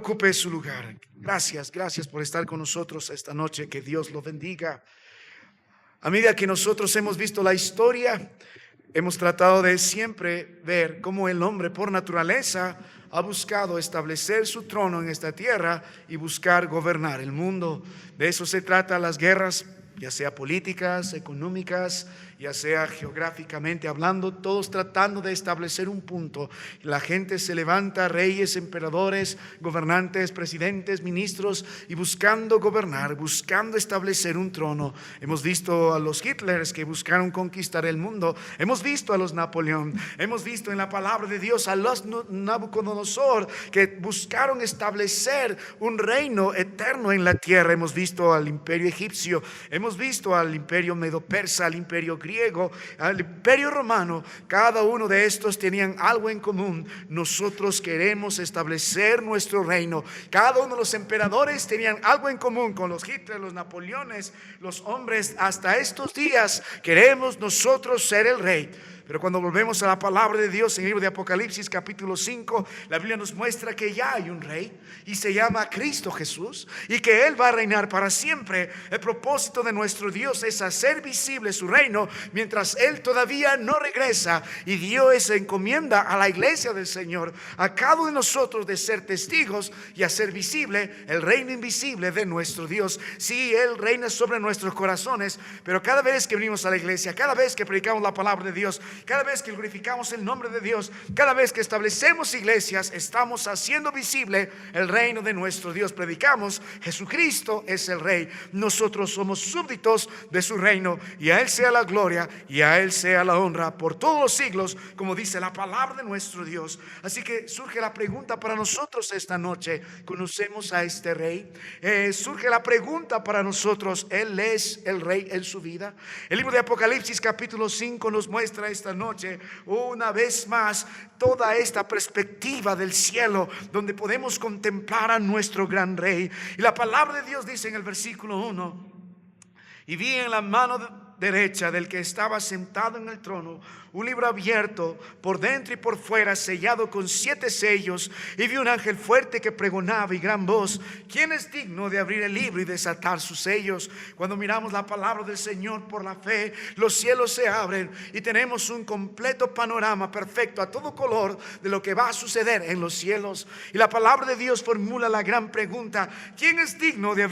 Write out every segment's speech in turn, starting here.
ocupe su lugar. Gracias por estar con nosotros esta noche. Que Dios lo bendiga. A medida que nosotros hemos visto la historia, hemos tratado de siempre ver cómo el hombre por naturaleza ha buscado establecer su trono en esta tierra y buscar gobernar el mundo. De eso se trata las guerras, ya sea políticas, económicas, ya sea geográficamente hablando, todos tratando de establecer un punto. La gente se levanta, reyes, emperadores, gobernantes, presidentes, ministros, y buscando gobernar, buscando establecer un trono. Hemos visto a los Hitlers que buscaron conquistar el mundo. Hemos visto a los Napoleón. Hemos visto en la palabra de Dios a los Nabucodonosor que buscaron establecer un reino eterno en la tierra. Hemos visto al imperio egipcio. Hemos visto al imperio medo-persa, al imperio griego, al imperio romano. Cada uno de estos tenían algo en común. Nosotros queremos establecer nuestro reino. Cada uno de los emperadores tenían algo en común con los Hitler, los Napoleones, los hombres. Hasta estos días queremos nosotros ser el rey. Pero cuando volvemos a la palabra de Dios en el libro de Apocalipsis capítulo 5, la Biblia nos muestra que ya hay un rey y se llama Cristo Jesús, y que Él va a reinar para siempre. El propósito de nuestro Dios es hacer visible su reino mientras Él todavía no regresa, y dio esa encomienda a la iglesia del Señor, a cada uno de nosotros, de ser testigos y hacer visible el reino invisible de nuestro Dios. Sí, Él reina sobre nuestros corazones, pero cada vez que venimos a la iglesia, cada vez que predicamos la palabra de Dios, cada vez que glorificamos el nombre de Dios, cada vez que establecemos iglesias, estamos haciendo visible el reino de nuestro Dios. Predicamos: Jesucristo es el Rey, nosotros somos súbditos de su reino, y a Él sea la gloria y a Él sea la honra por todos los siglos, como dice la palabra de nuestro Dios. Así que surge la pregunta para nosotros esta noche: ¿conocemos a este Rey? Surge la pregunta para nosotros: ¿Él es el Rey en su vida? El libro de Apocalipsis capítulo 5 nos muestra esta noche una vez más toda esta perspectiva del cielo, donde podemos contemplar a nuestro gran Rey. Y la palabra de Dios dice en el versículo 1: y vi en la mano derecha del que estaba sentado en el trono un libro abierto por dentro y por fuera, sellado con 7 sellos. Y vi un ángel fuerte que pregonaba y gran voz: ¿quién es digno de abrir el libro y desatar sus sellos? Cuando miramos la palabra del Señor por la fe, los cielos se abren y tenemos un completo panorama perfecto a todo color de lo que va a suceder en los cielos. Y la palabra de Dios formula la gran pregunta: ¿quién es digno de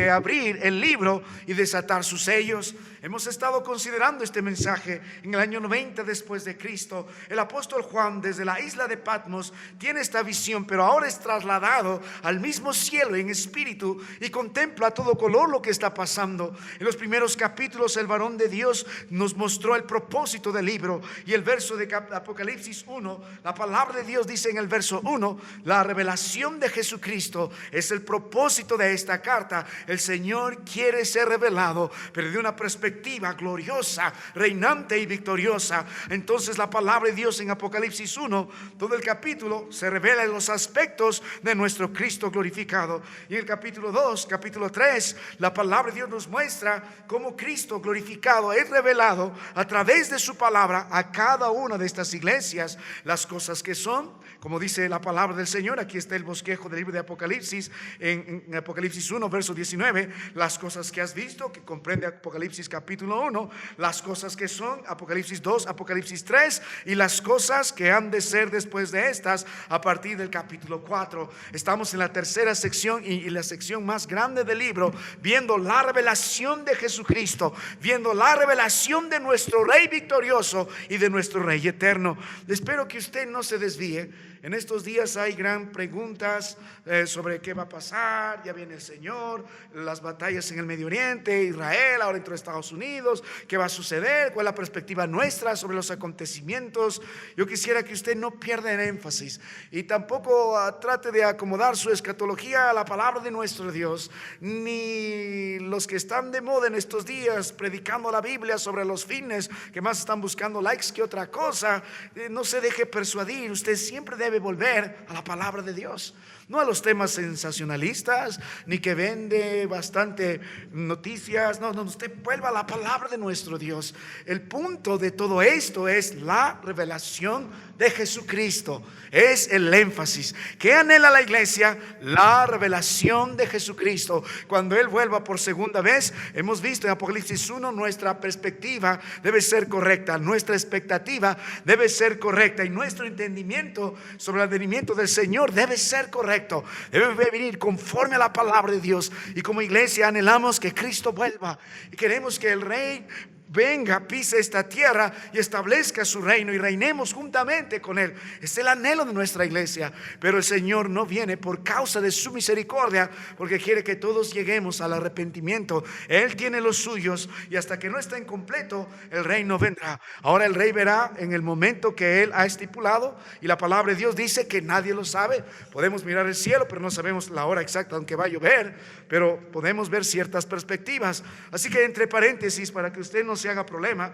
abrir el libro y desatar sus sellos? Hemos estado considerando este mensaje en el año 90 después de Cristo. El apóstol Juan, desde la isla de Patmos, tiene esta visión, pero ahora es trasladado al mismo cielo en espíritu y contempla a todo color lo que está pasando. En los primeros capítulos, el varón de Dios nos mostró el propósito del libro, y el verso de Apocalipsis 1, la palabra de Dios dice en el verso 1: la revelación de Jesucristo es el propósito de esta carta. El Señor quiere ser revelado, pero de una perspectiva gloriosa, reinante y victoriosa. Entonces la palabra de Dios en Apocalipsis 1, todo el capítulo se revela en los aspectos de nuestro Cristo glorificado. Y en el capítulo 2, capítulo 3, la palabra de Dios nos muestra cómo Cristo glorificado es revelado a través de su palabra a cada una de estas iglesias. Las cosas que son, como dice la palabra del Señor, aquí está el bosquejo del libro de Apocalipsis, en Apocalipsis 1, verso 19: las cosas que has visto, que comprende Apocalipsis capítulo 1, las cosas que son, Apocalipsis 2, Apocalipsis 3, y las cosas que han de ser después de estas, a partir del capítulo 4. Estamos en la tercera sección y la sección más grande del libro, viendo la revelación de Jesucristo, viendo la revelación de nuestro Rey victorioso y de nuestro Rey eterno. Espero que usted no se desvíe. En estos días hay gran preguntas sobre qué va a pasar. Ya viene el Señor, las batallas en el Medio Oriente, Israel, ahora dentro de Estados Unidos, qué va a suceder, cuál es la perspectiva nuestra sobre los acontecimientos. Yo quisiera que usted no pierda el énfasis y tampoco trate de acomodar su escatología a la palabra de nuestro Dios, ni los que están de moda en estos días predicando la Biblia sobre los fines, que más están buscando likes que otra cosa. No se deje persuadir. Usted siempre debe volver a la palabra de Dios. no a los temas sensacionalistas, ni que vende bastante noticias. No, usted vuelva a la palabra de nuestro Dios. El punto de todo esto es la revelación de Jesucristo. Es el énfasis. ¿Qué anhela la iglesia? La revelación de Jesucristo. Cuando Él vuelva por segunda vez, hemos visto en Apocalipsis 1, nuestra perspectiva debe ser correcta, nuestra expectativa debe ser correcta, y nuestro entendimiento sobre el venimiento del Señor debe ser correcto. Debe venir conforme a la palabra de Dios. Y como iglesia anhelamos que Cristo vuelva, y queremos que el Rey venga, pise esta tierra y establezca su reino, y reinemos juntamente con Él. Es el anhelo de nuestra iglesia. Pero el Señor no viene por causa de su misericordia, porque quiere que todos lleguemos al arrepentimiento. Él tiene los suyos, y hasta que no está incompleto, el reino vendrá. Ahora el Rey verá en el momento que Él ha estipulado, y la palabra de Dios dice que nadie lo sabe. Podemos mirar el cielo, pero no sabemos la hora exacta en que va a llover, pero podemos ver ciertas perspectivas. Así que, entre paréntesis, para que usted no se haga problema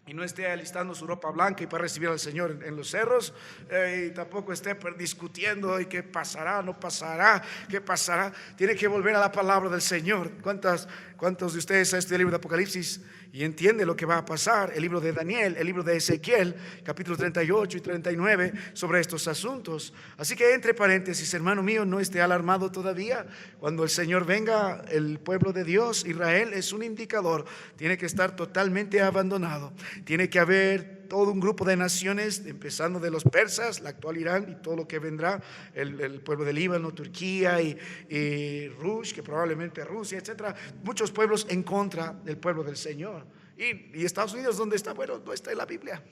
y no esté alistando su ropa blanca y para recibir al Señor en los cerros, y tampoco esté discutiendo y qué pasará, no pasará, qué pasará. Tiene que volver a la palabra del Señor. ¿Cuántos de ustedes a este libro de Apocalipsis y entiende lo que va a pasar? El libro de Daniel, el libro de Ezequiel, capítulos 38 y 39, sobre estos asuntos. Así que, entre paréntesis, hermano mío, no esté alarmado todavía. Cuando el Señor venga, el pueblo de Dios, Israel, es un indicador. Tiene que estar totalmente abandonado. Tiene que haber todo un grupo de naciones, empezando de los persas, la actual Irán, y todo lo que vendrá, el pueblo de Líbano, Turquía y Rush, que probablemente Rusia, etcétera. Muchos pueblos en contra del pueblo del Señor. Y Estados Unidos, ¿dónde está? Bueno, no está en la Biblia.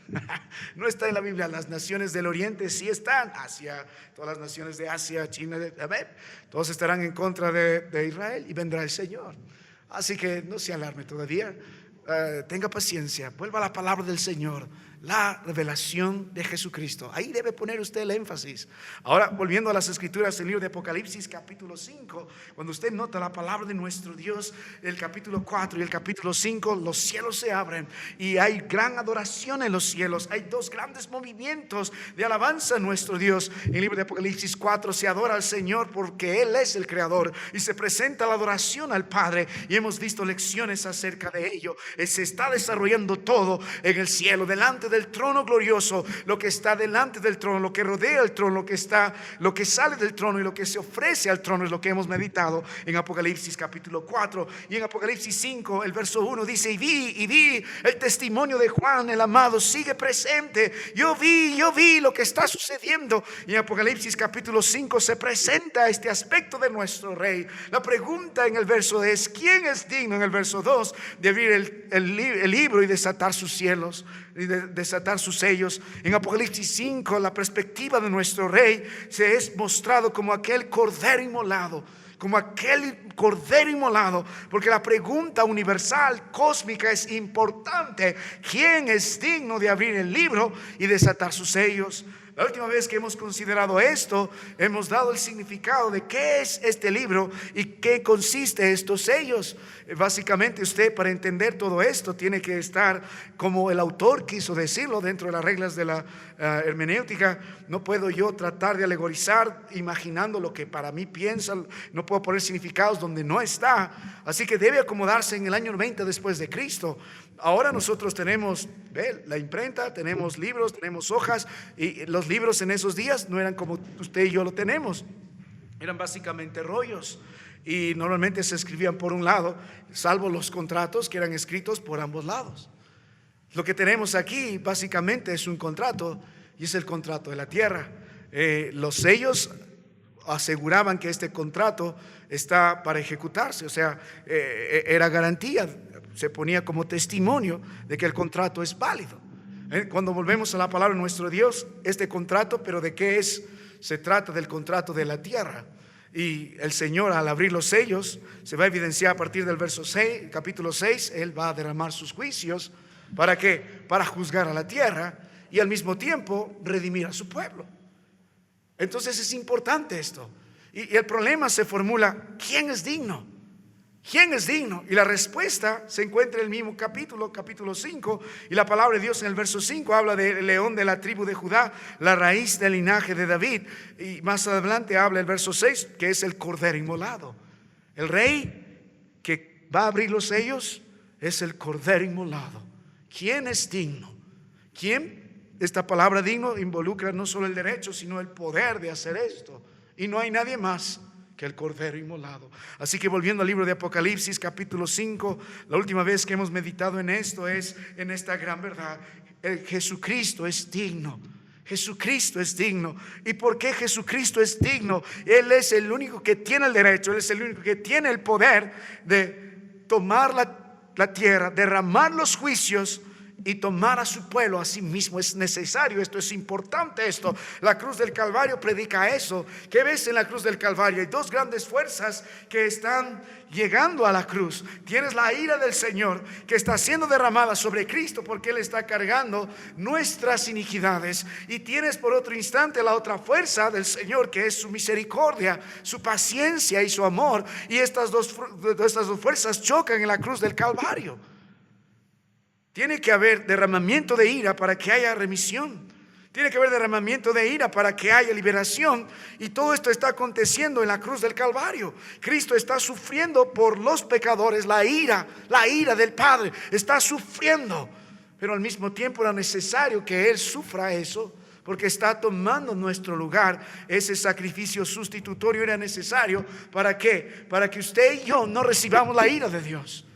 No está en la Biblia. Las naciones del Oriente sí están. Asia, todas las naciones de Asia, China, todos estarán en contra de Israel, y vendrá el Señor. Así que no se alarme todavía. Tenga paciencia, vuelva a la palabra del Señor, la revelación de Jesucristo. Ahí debe poner usted el énfasis. Ahora, volviendo a las escrituras del libro de Apocalipsis capítulo 5, cuando usted nota la palabra de nuestro Dios, el capítulo 4 y el capítulo 5, los cielos se abren y hay gran adoración en los cielos. Hay dos grandes movimientos de alabanza a nuestro Dios. En el libro de Apocalipsis 4 se adora al Señor porque Él es el creador, y se presenta la adoración al Padre, y hemos visto lecciones acerca de ello. Se está desarrollando todo en el cielo, delante del trono glorioso. Lo que está delante del trono, lo que rodea el trono, lo que sale del trono y lo que se ofrece al trono, es lo que hemos meditado en Apocalipsis capítulo 4. Y en Apocalipsis 5, el verso 1 dice: y vi el testimonio de Juan el amado sigue presente. Yo vi lo que está sucediendo. Y en Apocalipsis capítulo 5 se presenta este aspecto de nuestro Rey. La pregunta en el verso es: ¿quién es digno? En el verso 2, de abrir el libro y desatar sus cielos y desatar sus sellos. En Apocalipsis 5, la perspectiva de nuestro Rey se es mostrado como aquel cordero inmolado, porque la pregunta universal, cósmica, es importante: ¿quién es digno de abrir el libro y desatar sus sellos? La última vez que hemos considerado esto, hemos dado el significado de qué es este libro y qué consiste estos sellos. Básicamente, usted, para entender todo esto, tiene que estar como el autor quiso decirlo, dentro de las reglas de la hermenéutica. No puedo yo tratar de alegorizar imaginando lo que para mí piensan. No puedo poner significados donde no está. Así que debe acomodarse en el año 90 después de Cristo. Ahora nosotros tenemos la imprenta, tenemos libros, tenemos hojas, y los libros en esos días no eran como usted y yo lo tenemos. Eran básicamente rollos, y normalmente se escribían por un lado, salvo los contratos que eran escritos por ambos lados. Lo que tenemos aquí básicamente es un contrato, y es el contrato de la tierra. Los sellos aseguraban que este contrato está para ejecutarse, o sea, era garantía, se ponía como testimonio de que el contrato es válido. Cuando volvemos a la palabra de nuestro Dios, este contrato, pero ¿de qué es? Se trata del contrato de la tierra. Y el Señor, al abrir los sellos, se va a evidenciar a partir del verso 6, capítulo 6. Él va a derramar sus juicios. ¿Para qué? Para juzgar a la tierra y al mismo tiempo redimir a su pueblo. Entonces es importante esto. Y el problema se formula: ¿quién es digno? ¿Quién es digno? Y la respuesta se encuentra en el mismo capítulo 5, y la palabra de Dios en el verso 5 habla del león de la tribu de Judá, la raíz del linaje de David, y más adelante habla el verso 6, que es el cordero inmolado. El rey que va a abrir los sellos es el cordero inmolado. ¿Quién es digno? ¿Quién? Esta palabra digno involucra no solo el derecho, sino el poder de hacer esto, y no hay nadie más que el cordero inmolado. Así que volviendo al libro de Apocalipsis capítulo 5, la última vez que hemos meditado en esto es en esta gran verdad: Jesucristo es digno. Jesucristo es digno. ¿Y por qué Jesucristo es digno? Él es el único que tiene el derecho, Él es el único que tiene el poder de tomar la tierra, derramar los juicios y tomar a su pueblo a sí mismo. Es necesario esto, es importante esto. La cruz del Calvario predica eso. ¿Qué ves en la cruz del Calvario? Hay dos grandes fuerzas que están llegando a la cruz. Tienes la ira del Señor que está siendo derramada sobre Cristo porque Él está cargando nuestras iniquidades, y tienes por otro instante la otra fuerza del Señor, que es su misericordia, su paciencia y su amor. Y estas dos fuerzas chocan en la cruz del Calvario. Tiene que haber derramamiento de ira para que haya remisión. Tiene que haber derramamiento de ira para que haya liberación. Y todo esto está aconteciendo en la cruz del Calvario. Cristo está sufriendo por los pecadores la ira del Padre. Está sufriendo. Pero al mismo tiempo era necesario que Él sufra eso, porque está tomando nuestro lugar. Ese sacrificio sustitutorio era necesario. ¿Para qué? Para que usted y yo no recibamos la ira de Dios.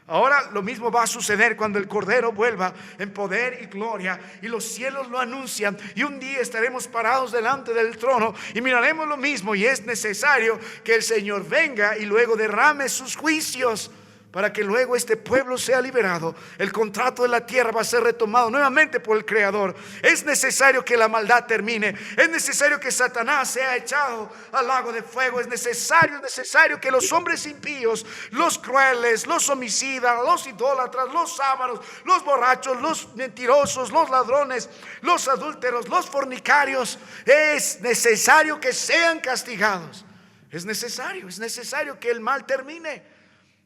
Ahora lo mismo va a suceder cuando el Cordero vuelva en poder y gloria, y los cielos lo anuncian, y un día estaremos parados delante del trono y miraremos lo mismo. Y es necesario que el Señor venga y luego derrame sus juicios para que luego este pueblo sea liberado. El contrato de la tierra va a ser retomado nuevamente por el Creador. Es necesario que la maldad termine. Es necesario que Satanás sea echado al lago de fuego. Es necesario que los hombres impíos, los crueles, los homicidas, los idólatras, los ávaros, los borrachos, los mentirosos, los ladrones, los adúlteros, los fornicarios, es necesario que sean castigados. Es necesario que el mal termine.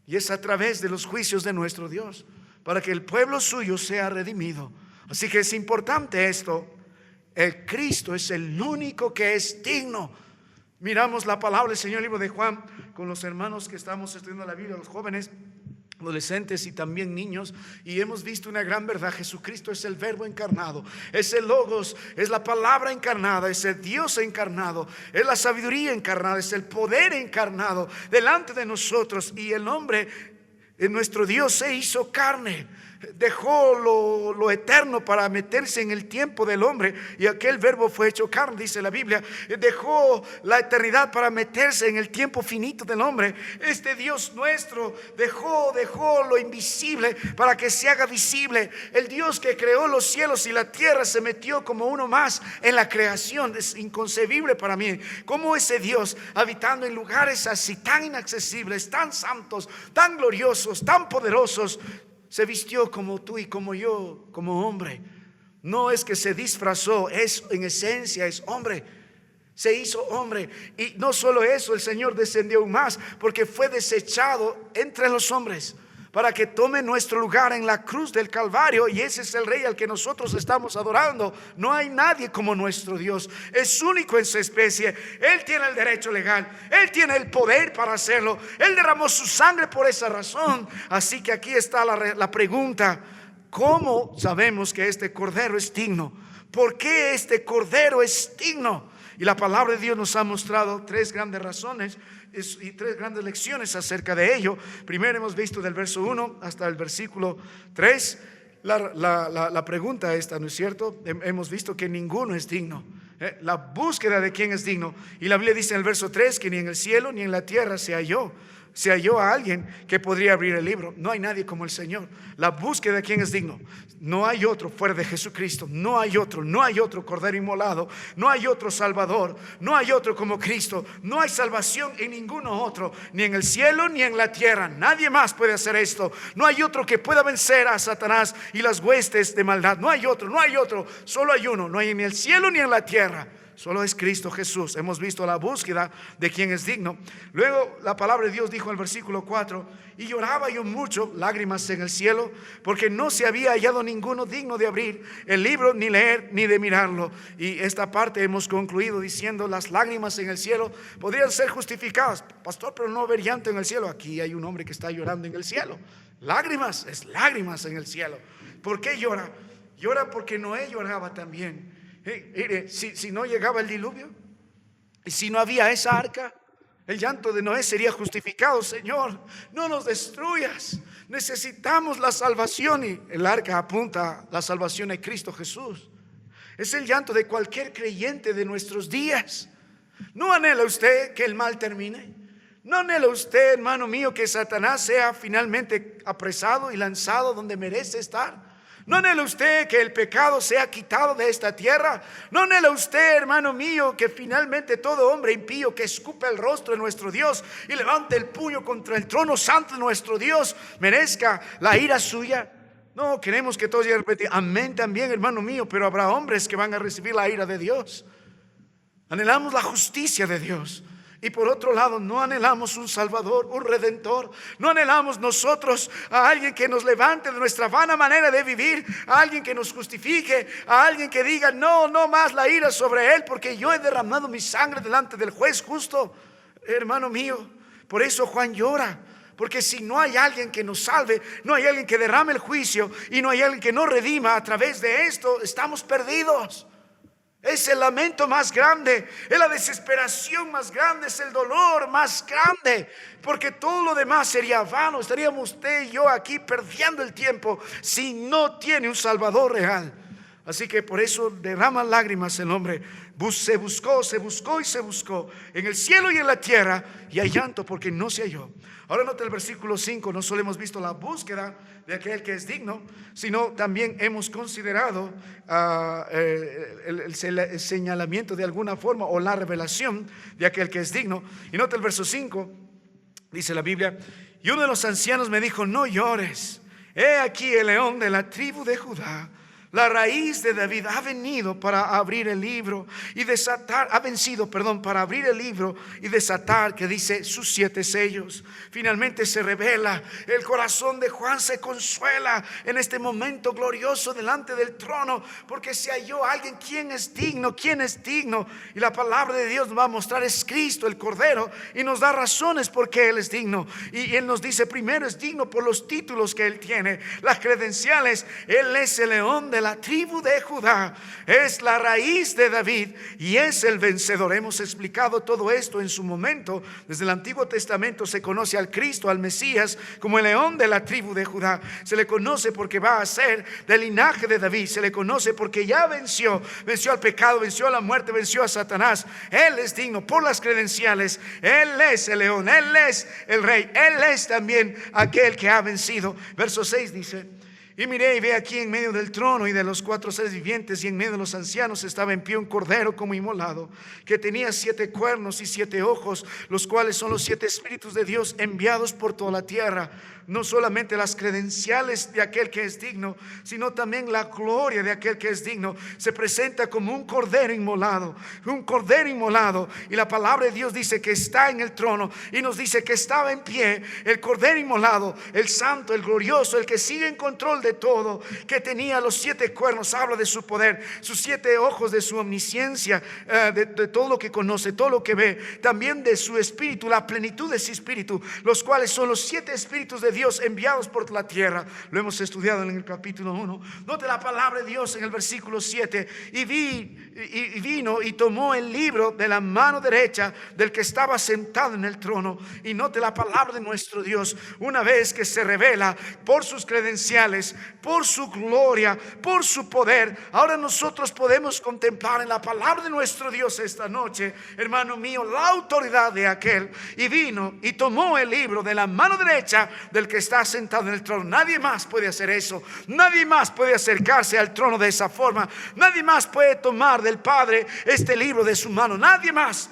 Y es a través de los juicios de nuestro Dios, para que el pueblo suyo sea redimido. Así que es importante esto. El Cristo es el único que es digno. Miramos la palabra del Señor en el libro de Juan con los hermanos que estamos estudiando la Biblia, los jóvenes, adolescentes y también niños, y hemos visto una gran verdad. Jesucristo es el Verbo encarnado, es el Logos, es la palabra encarnada, es el Dios encarnado, es la sabiduría encarnada, es el poder encarnado delante de nosotros. Y el hombre, nuestro Dios, se hizo carne, dejó lo eterno para meterse en el tiempo del hombre, y aquel Verbo fue hecho carne, dice la Biblia. Dejó la eternidad para meterse en el tiempo finito del hombre. Este Dios nuestro dejó lo invisible para que se haga visible. El Dios que creó los cielos y la tierra se metió como uno más en la creación. Es inconcebible para mí cómo ese Dios, habitando en lugares así tan inaccesibles, tan santos, tan gloriosos, tan poderosos, se vistió como tú y como yo, como hombre. No es que se disfrazó, en esencia es hombre. Se hizo hombre. Y no solo eso, el Señor descendió aún más, porque fue desechado entre los hombres para que tome nuestro lugar en la cruz del Calvario. Y ese es el Rey al que nosotros estamos adorando. No hay nadie como nuestro Dios. Es único en su especie. Él tiene el derecho legal, Él tiene el poder para hacerlo. Él derramó su sangre por esa razón. Así que aquí está la pregunta: ¿cómo sabemos que este Cordero es digno? ¿Por qué este Cordero es digno? Y la palabra de Dios nos ha mostrado tres grandes razones y tres grandes lecciones acerca de ello. Primero hemos visto del verso 1 hasta el versículo 3 la pregunta esta, ¿no es cierto? Hemos visto que ninguno es digno. La búsqueda de quién es digno. Y la Biblia dice en el verso 3 que ni en el cielo ni en la tierra se halló a alguien que podría abrir el libro. No hay nadie como el Señor. La búsqueda de quién es digno. No hay otro fuera de Jesucristo. No hay otro Cordero inmolado. No hay otro Salvador. No hay otro como Cristo. No hay salvación en ninguno otro, ni en el cielo ni en la tierra. Nadie más puede hacer esto. No hay otro que pueda vencer a Satanás y las huestes de maldad. No hay otro. Solo hay uno. No hay ni en el cielo ni en la tierra. solo es Cristo Jesús. Hemos visto la búsqueda de quien es digno. Luego la palabra de Dios dijo en el versículo 4: y lloraba yo mucho, lágrimas en el cielo, porque no se había hallado ninguno digno de abrir el libro, ni leer, ni de mirarlo. Y esta parte hemos concluido diciendo: las lágrimas en el cielo podrían ser justificadas. Pastor, pero no haber llanto en el cielo. Aquí hay un hombre que está llorando en el cielo. Lágrimas, es lágrimas en el cielo. ¿Por qué llora? Llora porque Noé lloraba también. Mire, si no llegaba el diluvio y si no había esa arca, el llanto de Noé sería justificado. Señor, no nos destruyas, necesitamos la salvación. Y el arca apunta a la salvación de Cristo Jesús. Es el llanto de cualquier creyente de nuestros días. ¿No anhela usted que el mal termine? ¿No anhela usted, hermano mío, que Satanás sea finalmente apresado y lanzado donde merece estar? ¿No anhela usted que el pecado sea quitado de esta tierra? ¿No anhela usted, hermano mío, que finalmente todo hombre impío que escupe el rostro de nuestro Dios y levante el puño contra el trono santo de nuestro Dios merezca la ira suya? No, queremos que todos lleguen a repetir amén también, hermano mío, pero habrá hombres que van a recibir la ira de Dios. Anhelamos la justicia de Dios. Y por otro lado, no anhelamos un Salvador, un Redentor. No anhelamos nosotros a alguien que nos levante de nuestra vana manera de vivir, a alguien que nos justifique, a alguien que diga: no más la ira sobre él, porque yo he derramado mi sangre delante del juez justo. Hermano mío, por eso Juan llora. Porque si no hay alguien que nos salve, no hay alguien que derrame el juicio y no hay alguien que nos redima a través de esto, estamos perdidos. Es el lamento más grande, es la desesperación más grande, es el dolor más grande, porque todo lo demás sería vano. Estaríamos usted y yo aquí perdiendo el tiempo si no tiene un Salvador real. Así que por eso derrama lágrimas el hombre. Se buscó y se buscó en el cielo y en la tierra, y hay llanto porque no se halló. Ahora nota el versículo 5. No solo hemos visto la búsqueda de aquel que es digno, sino también hemos considerado el señalamiento de alguna forma, o la revelación de aquel que es digno. Y nota el verso 5. Dice la Biblia: y uno de los ancianos me dijo: no llores, he aquí el león de la tribu de Judá, la raíz de David, ha venido para abrir el libro y desatar, ha vencido, para abrir el libro y desatar, que dice, sus 7 sellos. Finalmente se revela. El corazón de Juan se consuela en este momento glorioso delante del trono, porque se halló alguien. ¿Quién es digno? ¿Quién es digno? Y la palabra de Dios nos va a mostrar: es Cristo, el Cordero, y nos da razones por qué Él es digno. Y Él nos dice: primero, es digno por los títulos que Él tiene, las credenciales. Él es el león de la tribu de Judá, es la raíz de David y es el vencedor. Hemos explicado todo esto en su momento. Desde el Antiguo Testamento se conoce al Cristo, al Mesías, como el león de la tribu de Judá. Se le conoce porque va a ser del linaje de David. Se le conoce porque ya venció al pecado, venció a la muerte, venció a Satanás. Él es digno por las credenciales. Él es el león, Él es el rey, Él es también aquel que ha vencido. Verso 6 dice: y miré y ve aquí en medio del trono y de los 4 seres vivientes y en medio de los ancianos estaba en pie un cordero como inmolado, que tenía 7 cuernos y 7 ojos, los cuales son los 7 espíritus de Dios enviados por toda la tierra. No solamente las credenciales de aquel que es digno, sino también la gloria de aquel que es digno. Se presenta como un cordero inmolado, y la palabra de Dios dice que está en el trono, y nos dice que estaba en pie el cordero inmolado, el santo, el glorioso, el que sigue en control de todo, que tenía los 7 cuernos. Habla de su poder, sus 7 ojos, de su omnisciencia, de todo lo que conoce, todo lo que ve, también de su espíritu, la plenitud de su espíritu, los cuales son los 7 espíritus de Dios enviados por la tierra. Lo hemos estudiado en el capítulo 1. Note la palabra de Dios en el versículo 7: y vino y tomó el libro de la mano derecha del que estaba sentado en el trono. Y note la palabra de nuestro Dios, una vez que se revela por sus credenciales, por su gloria, por su poder. Ahora nosotros podemos contemplar en la palabra de nuestro Dios esta noche, hermano mío, la autoridad de aquel. Y vino y tomó el libro de la mano derecha del que está sentado en el trono. Nadie más puede hacer eso. Nadie más puede acercarse al trono de esa forma. Nadie más puede tomar del Padre este libro de su mano. Nadie más.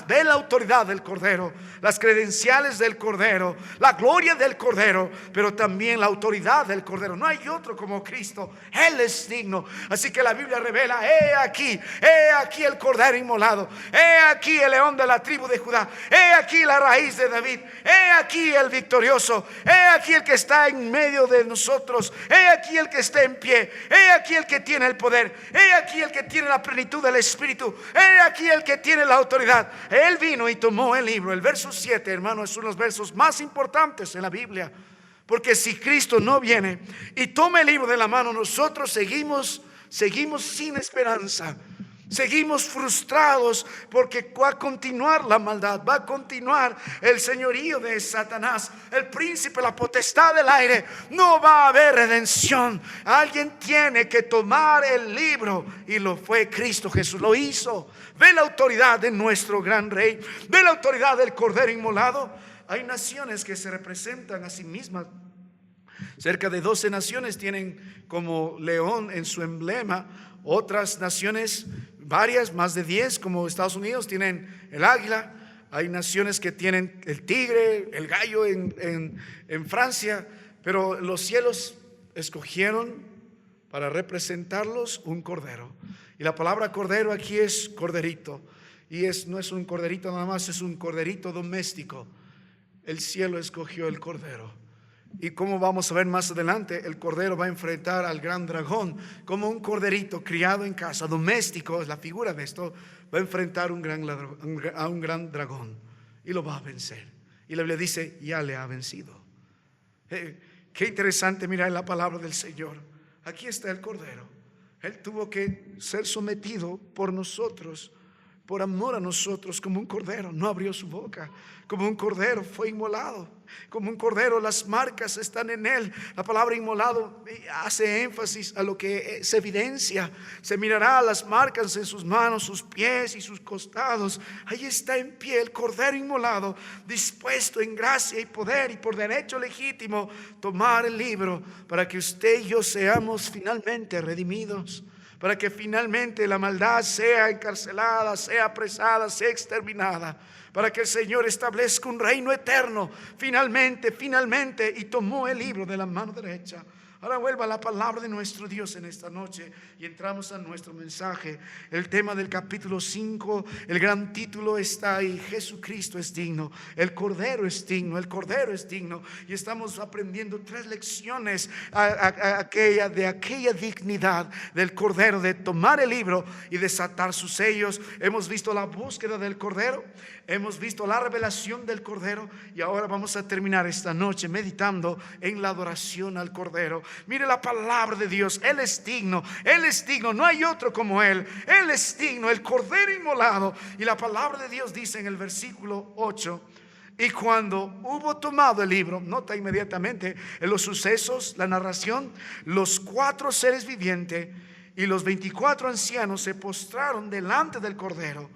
Ve la autoridad del Cordero, las credenciales del Cordero, la gloria del Cordero, pero también la autoridad del Cordero. Cordero. No hay otro como Cristo. Él es digno. Así que la Biblia revela: he aquí el Cordero inmolado. He aquí el león de la tribu de Judá. He aquí la raíz de David. He aquí el victorioso. He aquí el que está en medio de nosotros. He aquí el que está en pie. He aquí el que tiene el poder. He aquí el que tiene la plenitud del Espíritu. He aquí el que tiene la autoridad. Él vino y tomó el libro. El verso 7, hermano, es uno de los versos más importantes en la Biblia. Porque si Cristo no viene y toma el libro de la mano, nosotros seguimos sin esperanza. Seguimos frustrados porque va a continuar la maldad, va a continuar el señorío de Satanás, el príncipe, la potestad del aire. No va a haber redención. Alguien tiene que tomar el libro, y lo fue Cristo Jesús, lo hizo. Ve la autoridad de nuestro gran rey, ve la autoridad del Cordero inmolado. Hay naciones que se representan a sí mismas. Cerca de 12 naciones tienen como león en su emblema. Otras naciones, varias, más de 10, como Estados Unidos, tienen el águila. Hay naciones que tienen el tigre, el gallo en Francia. Pero los cielos escogieron para representarlos un cordero. Y la palabra cordero aquí es corderito. Y no es un corderito nada más, es un corderito doméstico. El cielo escogió el cordero. Y como vamos a ver más adelante, el cordero va a enfrentar al gran dragón. Como un corderito criado en casa, doméstico, es la figura de esto, va a enfrentar a un gran dragón y lo va a vencer. Y la Biblia dice: ya le ha vencido. Qué interesante mirar la palabra del Señor. Aquí está el cordero. Él tuvo que ser sometido por nosotros, por amor a nosotros. Como un cordero no abrió su boca. Como un cordero fue inmolado. Como un cordero, las marcas están en él. La palabra inmolado hace énfasis a lo que se evidencia. Se mirará las marcas en sus manos, sus pies y sus costados. Ahí está en pie el cordero inmolado, dispuesto en gracia y poder y por derecho legítimo tomar el libro, para que usted y yo seamos finalmente redimidos, para que finalmente la maldad sea encarcelada, sea apresada, sea exterminada, para que el Señor establezca un reino eterno finalmente, y tomó el libro de la mano derecha. Ahora vuelva a la palabra de nuestro Dios en esta noche y entramos a nuestro mensaje. El tema del capítulo 5, el gran título está ahí: Jesucristo es digno, el Cordero es digno, el Cordero es digno. Y estamos aprendiendo 3 lecciones de aquella dignidad del Cordero, de tomar el libro y desatar sus sellos. Hemos visto la búsqueda del Cordero, hemos visto la revelación del Cordero, y ahora vamos a terminar esta noche meditando en la adoración al Cordero. Mire la palabra de Dios. Él es digno, no hay otro como Él. Él es digno, el Cordero inmolado. Y la palabra de Dios dice en el versículo 8: y cuando hubo tomado el libro, nota inmediatamente en los sucesos, la narración, los 4 seres vivientes y los 24 ancianos se postraron delante del Cordero.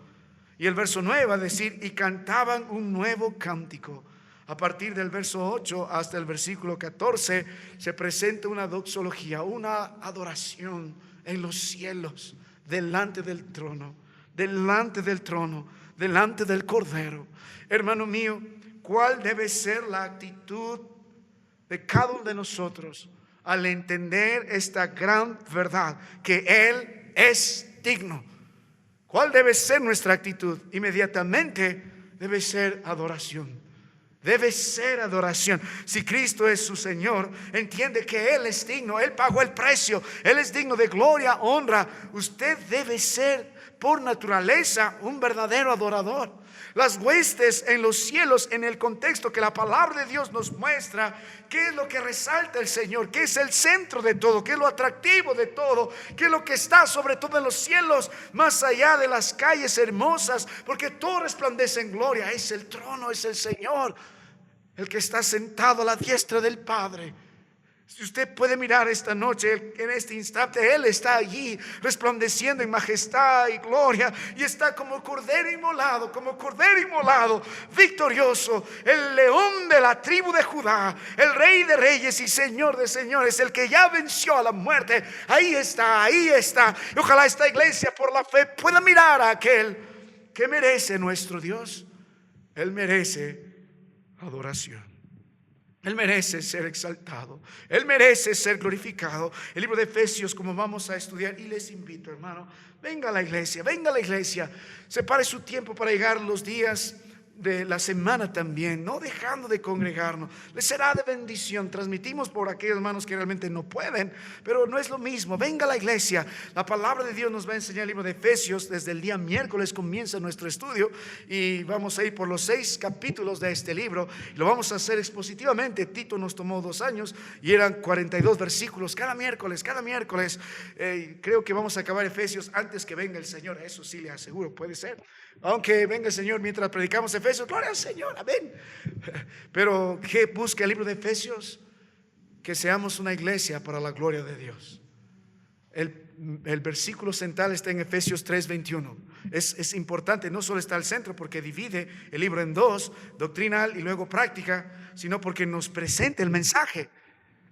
Y el verso 9 va a decir: y cantaban un nuevo cántico. A partir del verso 8 hasta el versículo 14 se presenta una doxología, una adoración en los cielos, delante del trono, delante del Cordero. Hermano mío, ¿cuál debe ser la actitud de cada uno de nosotros al entender esta gran verdad, que Él es digno? ¿Cuál debe ser nuestra actitud? Inmediatamente debe ser adoración. Debe ser adoración. Si Cristo es su Señor, entiende que Él es digno. Él pagó el precio. Él es digno de gloria, honra. Usted debe ser por naturaleza un verdadero adorador. Las huestes en los cielos, en el contexto que la palabra de Dios nos muestra, qué es lo que resalta el Señor, qué es el centro de todo, qué es lo atractivo de todo, qué es lo que está sobre todo en los cielos, más allá de las calles hermosas, porque todo resplandece en gloria. Es el trono, es el Señor, el que está sentado a la diestra del Padre. Si usted puede mirar esta noche, en este instante, Él está allí resplandeciendo en majestad y gloria, y está como cordero inmolado, victorioso, el león de la tribu de Judá, el Rey de reyes y Señor de señores, el que ya venció a la muerte. Ahí está. Y ojalá esta iglesia por la fe pueda mirar a aquel que merece nuestro Dios. Él merece adoración. Él merece ser exaltado, Él merece ser glorificado. El libro de Efesios, como vamos a estudiar, y les invito, hermano, venga a la iglesia, separe su tiempo para llegar los días de la semana también, no dejando de congregarnos. Les será de bendición. Transmitimos por aquellos hermanos que realmente no pueden, pero no es lo mismo. Venga a la iglesia. La palabra de Dios nos va a enseñar el libro de Efesios. Desde el día miércoles comienza nuestro estudio y vamos a ir por los 6 capítulos de este libro. Lo vamos a hacer expositivamente. Tito nos tomó 2 años y eran 42 versículos cada miércoles. Creo que vamos a acabar Efesios antes que venga el Señor. Eso sí le aseguro, puede ser. Aunque venga el Señor mientras predicamos Efesios, gloria al Señor, amén. Pero ¿qué busca el libro de Efesios? Que seamos una iglesia para la gloria de Dios. El versículo central está en Efesios 3:21. Es importante, no solo está al centro porque divide el libro en 2, doctrinal y luego práctica, sino porque nos presenta el mensaje.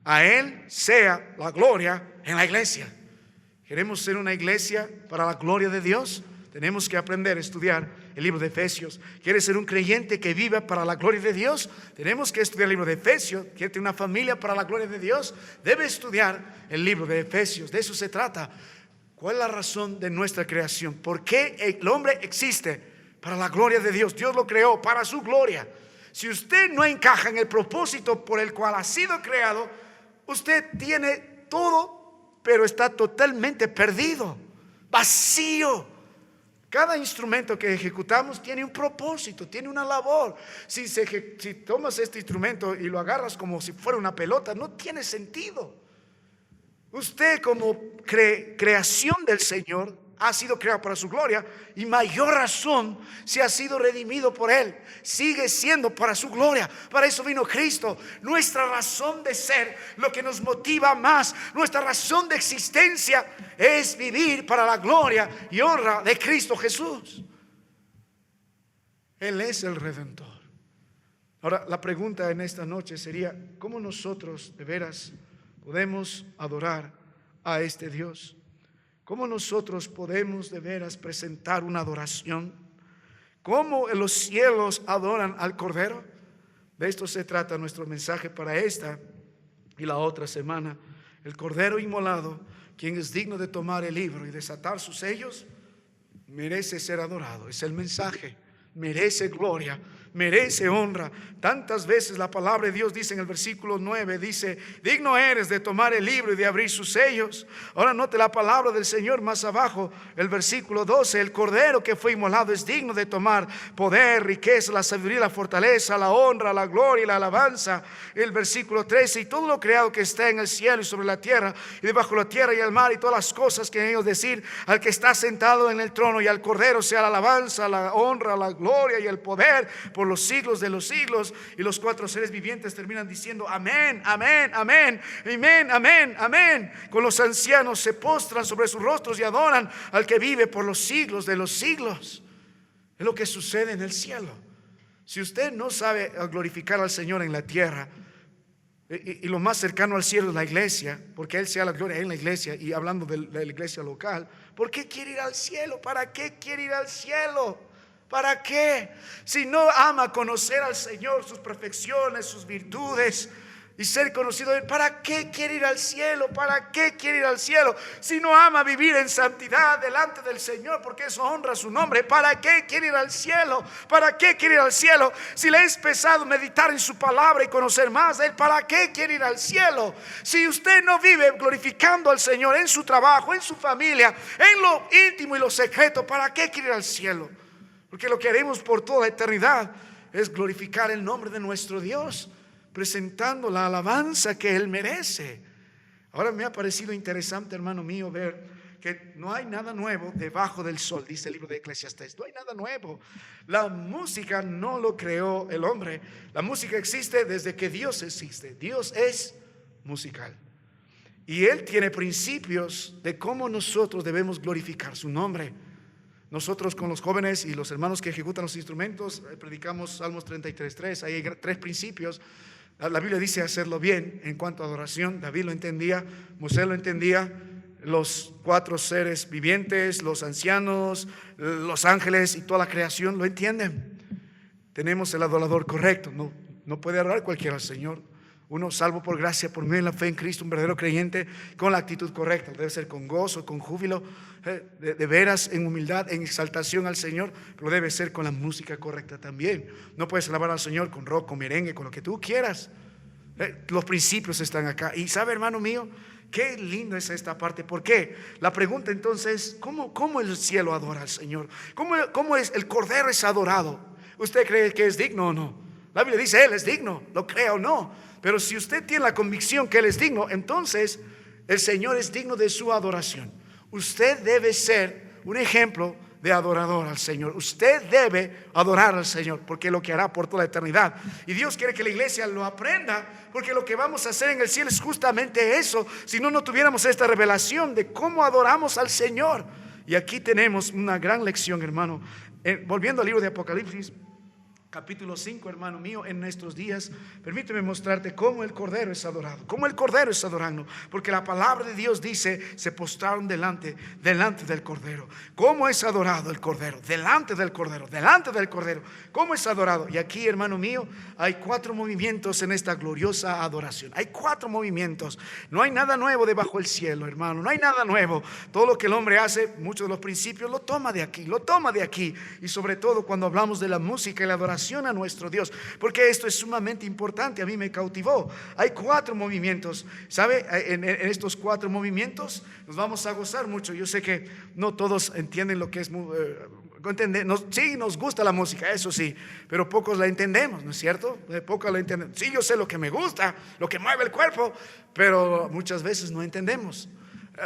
A Él sea la gloria en la iglesia. ¿Queremos ser una iglesia para la gloria de Dios? Tenemos que aprender a estudiar el libro de Efesios. ¿Quieres ser un creyente que viva para la gloria de Dios? Tenemos que estudiar el libro de Efesios. ¿Quieres tener una familia para la gloria de Dios? Debe estudiar el libro de Efesios. De eso se trata. ¿Cuál es la razón de nuestra creación? ¿Por qué el hombre existe? Para la gloria de Dios. Dios lo creó para su gloria. Si usted no encaja en el propósito por el cual ha sido creado, usted tiene todo, pero está totalmente perdido, vacío. Cada instrumento que ejecutamos tiene un propósito, tiene una labor. Si tomas este instrumento y lo agarras como si fuera una pelota, no tiene sentido. Usted como creación del Señor ha sido creado para su gloria, y mayor razón si ha sido redimido por Él, sigue siendo para su gloria. Para eso vino Cristo. Nuestra razón de ser, lo que nos motiva más, nuestra razón de existencia es vivir para la gloria y honra de Cristo Jesús. Él es el Redentor. Ahora la pregunta en esta noche sería: ¿cómo nosotros de veras podemos adorar a este Dios? ¿Cómo nosotros podemos de veras presentar una adoración? ¿Cómo los cielos adoran al Cordero? De esto se trata nuestro mensaje para esta y la otra semana. El Cordero inmolado, quien es digno de tomar el libro y desatar sus sellos, merece ser adorado. Es el mensaje. Merece gloria, merece honra. Tantas veces la palabra de Dios dice en el versículo 9, dice: digno eres de tomar el libro y de abrir sus sellos. Ahora note la palabra del Señor más abajo, el versículo 12: el Cordero que fue inmolado es digno de tomar poder, riqueza, la sabiduría, la fortaleza, la honra, la gloria y la alabanza. El versículo 13: y todo lo creado que está en el cielo y sobre la tierra y debajo de la tierra y el mar y todas las cosas que en ellos, decir al que está sentado en el trono y al Cordero, sea la alabanza, la honra, la gloria y el poder por los siglos de los siglos. Y los 4 seres vivientes terminan diciendo: amén, amén, amén, amén, amén, amén. Con los ancianos se postran sobre sus rostros y adoran al que vive por los siglos de los siglos. Es lo que sucede en el cielo. Si usted no sabe glorificar al Señor en la tierra, y lo más cercano al cielo es la iglesia, porque Él sea la gloria en la iglesia, y hablando de la iglesia local, ¿por qué quiere ir al cielo? ¿Para qué quiere ir al cielo? ¿Para qué? Si no ama conocer al Señor, sus perfecciones, sus virtudes, y ser conocido de Él, ¿para qué quiere ir al cielo? ¿Para qué quiere ir al cielo? Si no ama vivir en santidad delante del Señor, porque eso honra su nombre, ¿para qué quiere ir al cielo? ¿Para qué quiere ir al cielo? Si le es pesado meditar en su palabra y conocer más de Él, ¿para qué quiere ir al cielo? Si usted no vive glorificando al Señor en su trabajo, en su familia, en lo íntimo y lo secreto, ¿para qué quiere ir al cielo? Porque lo que haremos por toda la eternidad es glorificar el nombre de nuestro Dios, presentando la alabanza que Él merece. Ahora me ha parecido interesante, hermano mío, ver que no hay nada nuevo debajo del sol, dice el libro de Eclesiastés. No hay nada nuevo. La música no lo creó el hombre. La música existe desde que Dios existe. Dios es musical. Y Él tiene principios de cómo nosotros debemos glorificar su nombre. Nosotros con los jóvenes y los hermanos que ejecutan los instrumentos predicamos Salmos 33:3. Hay 3 principios. La Biblia dice hacerlo bien en cuanto a adoración. David lo entendía, Moisés lo entendía, los 4 seres vivientes, los ancianos, los ángeles y toda la creación lo entienden. Tenemos el adorador correcto. No puede adorar cualquiera al Señor. Uno salvo por gracia, por medio de la fe en Cristo, un verdadero creyente, con la actitud correcta. Debe ser con gozo, con júbilo, de veras, en humildad, en exaltación al Señor. Pero debe ser con la música correcta también. No puedes alabar al Señor con rock, con merengue, con lo que tú quieras. Los principios están acá. Y sabe, hermano mío, qué lindo es esta parte. ¿Por qué? La pregunta entonces, ¿cómo el cielo adora al Señor? ¿Cómo es el Cordero es adorado? ¿Usted cree que es digno o no? La Biblia dice, Él es digno, lo cree o no. Pero si usted tiene la convicción que Él es digno, entonces el Señor es digno de su adoración. Usted debe ser un ejemplo de adorador al Señor. Usted debe adorar al Señor, porque es lo que hará por toda la eternidad. Y Dios quiere que la iglesia lo aprenda, porque lo que vamos a hacer en el cielo es justamente eso. Si no, no tuviéramos esta revelación de cómo adoramos al Señor. Y aquí tenemos una gran lección, hermano. Volviendo al libro de Apocalipsis, capítulo 5, hermano mío, en nuestros días, permíteme mostrarte cómo el Cordero es adorado, cómo el Cordero es adorado, porque la palabra de Dios dice, se postraron delante del Cordero. ¿Cómo es adorado el Cordero? Delante del Cordero, delante del Cordero. ¿Cómo es adorado? Y aquí, hermano mío, hay 4 movimientos en esta gloriosa adoración. Hay 4 movimientos. No hay nada nuevo debajo del cielo, hermano. No hay nada nuevo. Todo lo que el hombre hace, muchos de los principios, lo toma de aquí, lo toma de aquí. Y sobre todo cuando hablamos de la música y la adoración a nuestro Dios, porque esto es sumamente importante. A mí me cautivó. Hay 4 movimientos, ¿sabe? En estos 4 movimientos nos vamos a gozar mucho. Yo sé que no todos entienden lo que es sí, nos gusta la música, eso sí, pero pocos la entendemos, ¿no es cierto? Pocos la entienden. Sí, yo sé lo que me gusta, lo que mueve el cuerpo, pero muchas veces no entendemos.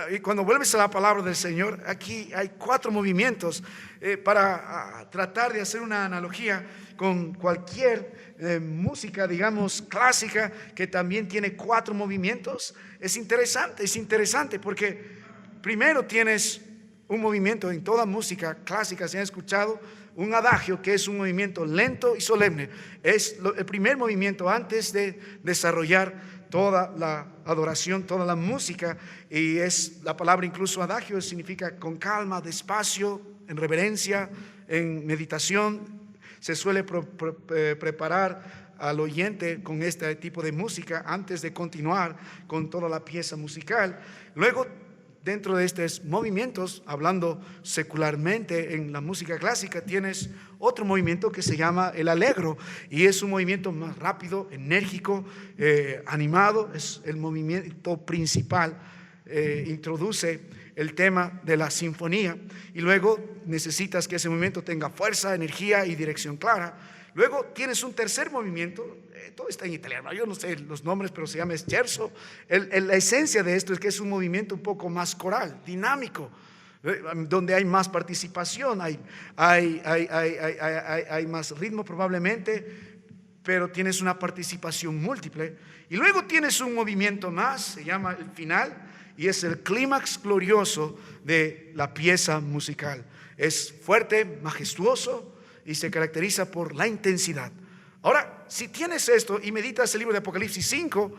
Y cuando vuelves a la palabra del Señor, aquí hay 4 movimientos para tratar de hacer una analogía con cualquier música, digamos, clásica, que también tiene 4 movimientos. Es interesante porque primero tienes un movimiento en toda música clásica, se ha escuchado, un adagio, que es un movimiento lento y solemne. Es el primer movimiento antes de desarrollar toda la adoración, toda la música. Y es la palabra incluso adagio, significa con calma, despacio, en reverencia, en meditación. Se suele preparar al oyente con este tipo de música antes de continuar con toda la pieza musical. Luego, dentro de estos movimientos, hablando secularmente en la música clásica, tienes otro movimiento que se llama el allegro, y es un movimiento más rápido, enérgico, animado. Es el movimiento principal. Introduce el tema de la sinfonía, y luego necesitas que ese movimiento tenga fuerza, energía y dirección clara. Luego tienes un tercer movimiento, todo está en italiano, yo no sé los nombres, pero se llama scherzo. La esencia de esto es que es un movimiento un poco más coral, dinámico, donde hay más participación, hay más ritmo probablemente, pero tienes una participación múltiple. Y luego tienes un movimiento más, se llama el final, y es el clímax glorioso de la pieza musical. Es fuerte, majestuoso, y se caracteriza por la intensidad. Ahora, si tienes esto y meditas el libro de Apocalipsis 5,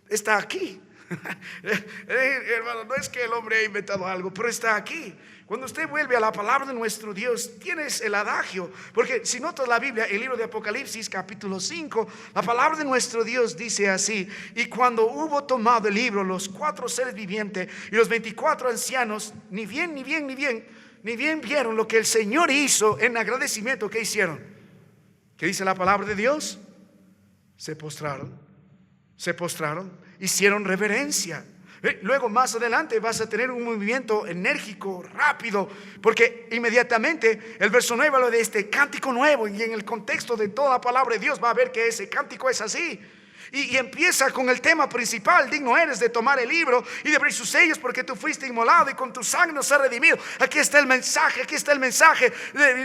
está aquí. Hermano, no es que el hombre ha inventado algo, pero está aquí. Cuando usted vuelve a la palabra de nuestro Dios, tienes el adagio, porque si notas la Biblia, el libro de Apocalipsis capítulo 5, la palabra de nuestro Dios dice así: y cuando hubo tomado el libro, los 4 seres vivientes y los 24 ancianos, ni bien vieron lo que el Señor hizo en agradecimiento. ¿Qué hicieron? ¿Qué dice la palabra de Dios? Se postraron, hicieron reverencia. Luego más adelante vas a tener un movimiento enérgico, rápido, porque inmediatamente el verso 9 habla de este cántico nuevo, y en el contexto de toda la palabra de Dios va a ver que ese cántico es así. Y empieza con el tema principal: digno eres de tomar el libro y de abrir sus sellos, porque tú fuiste inmolado y con tu sangre nos has redimido. Aquí está el mensaje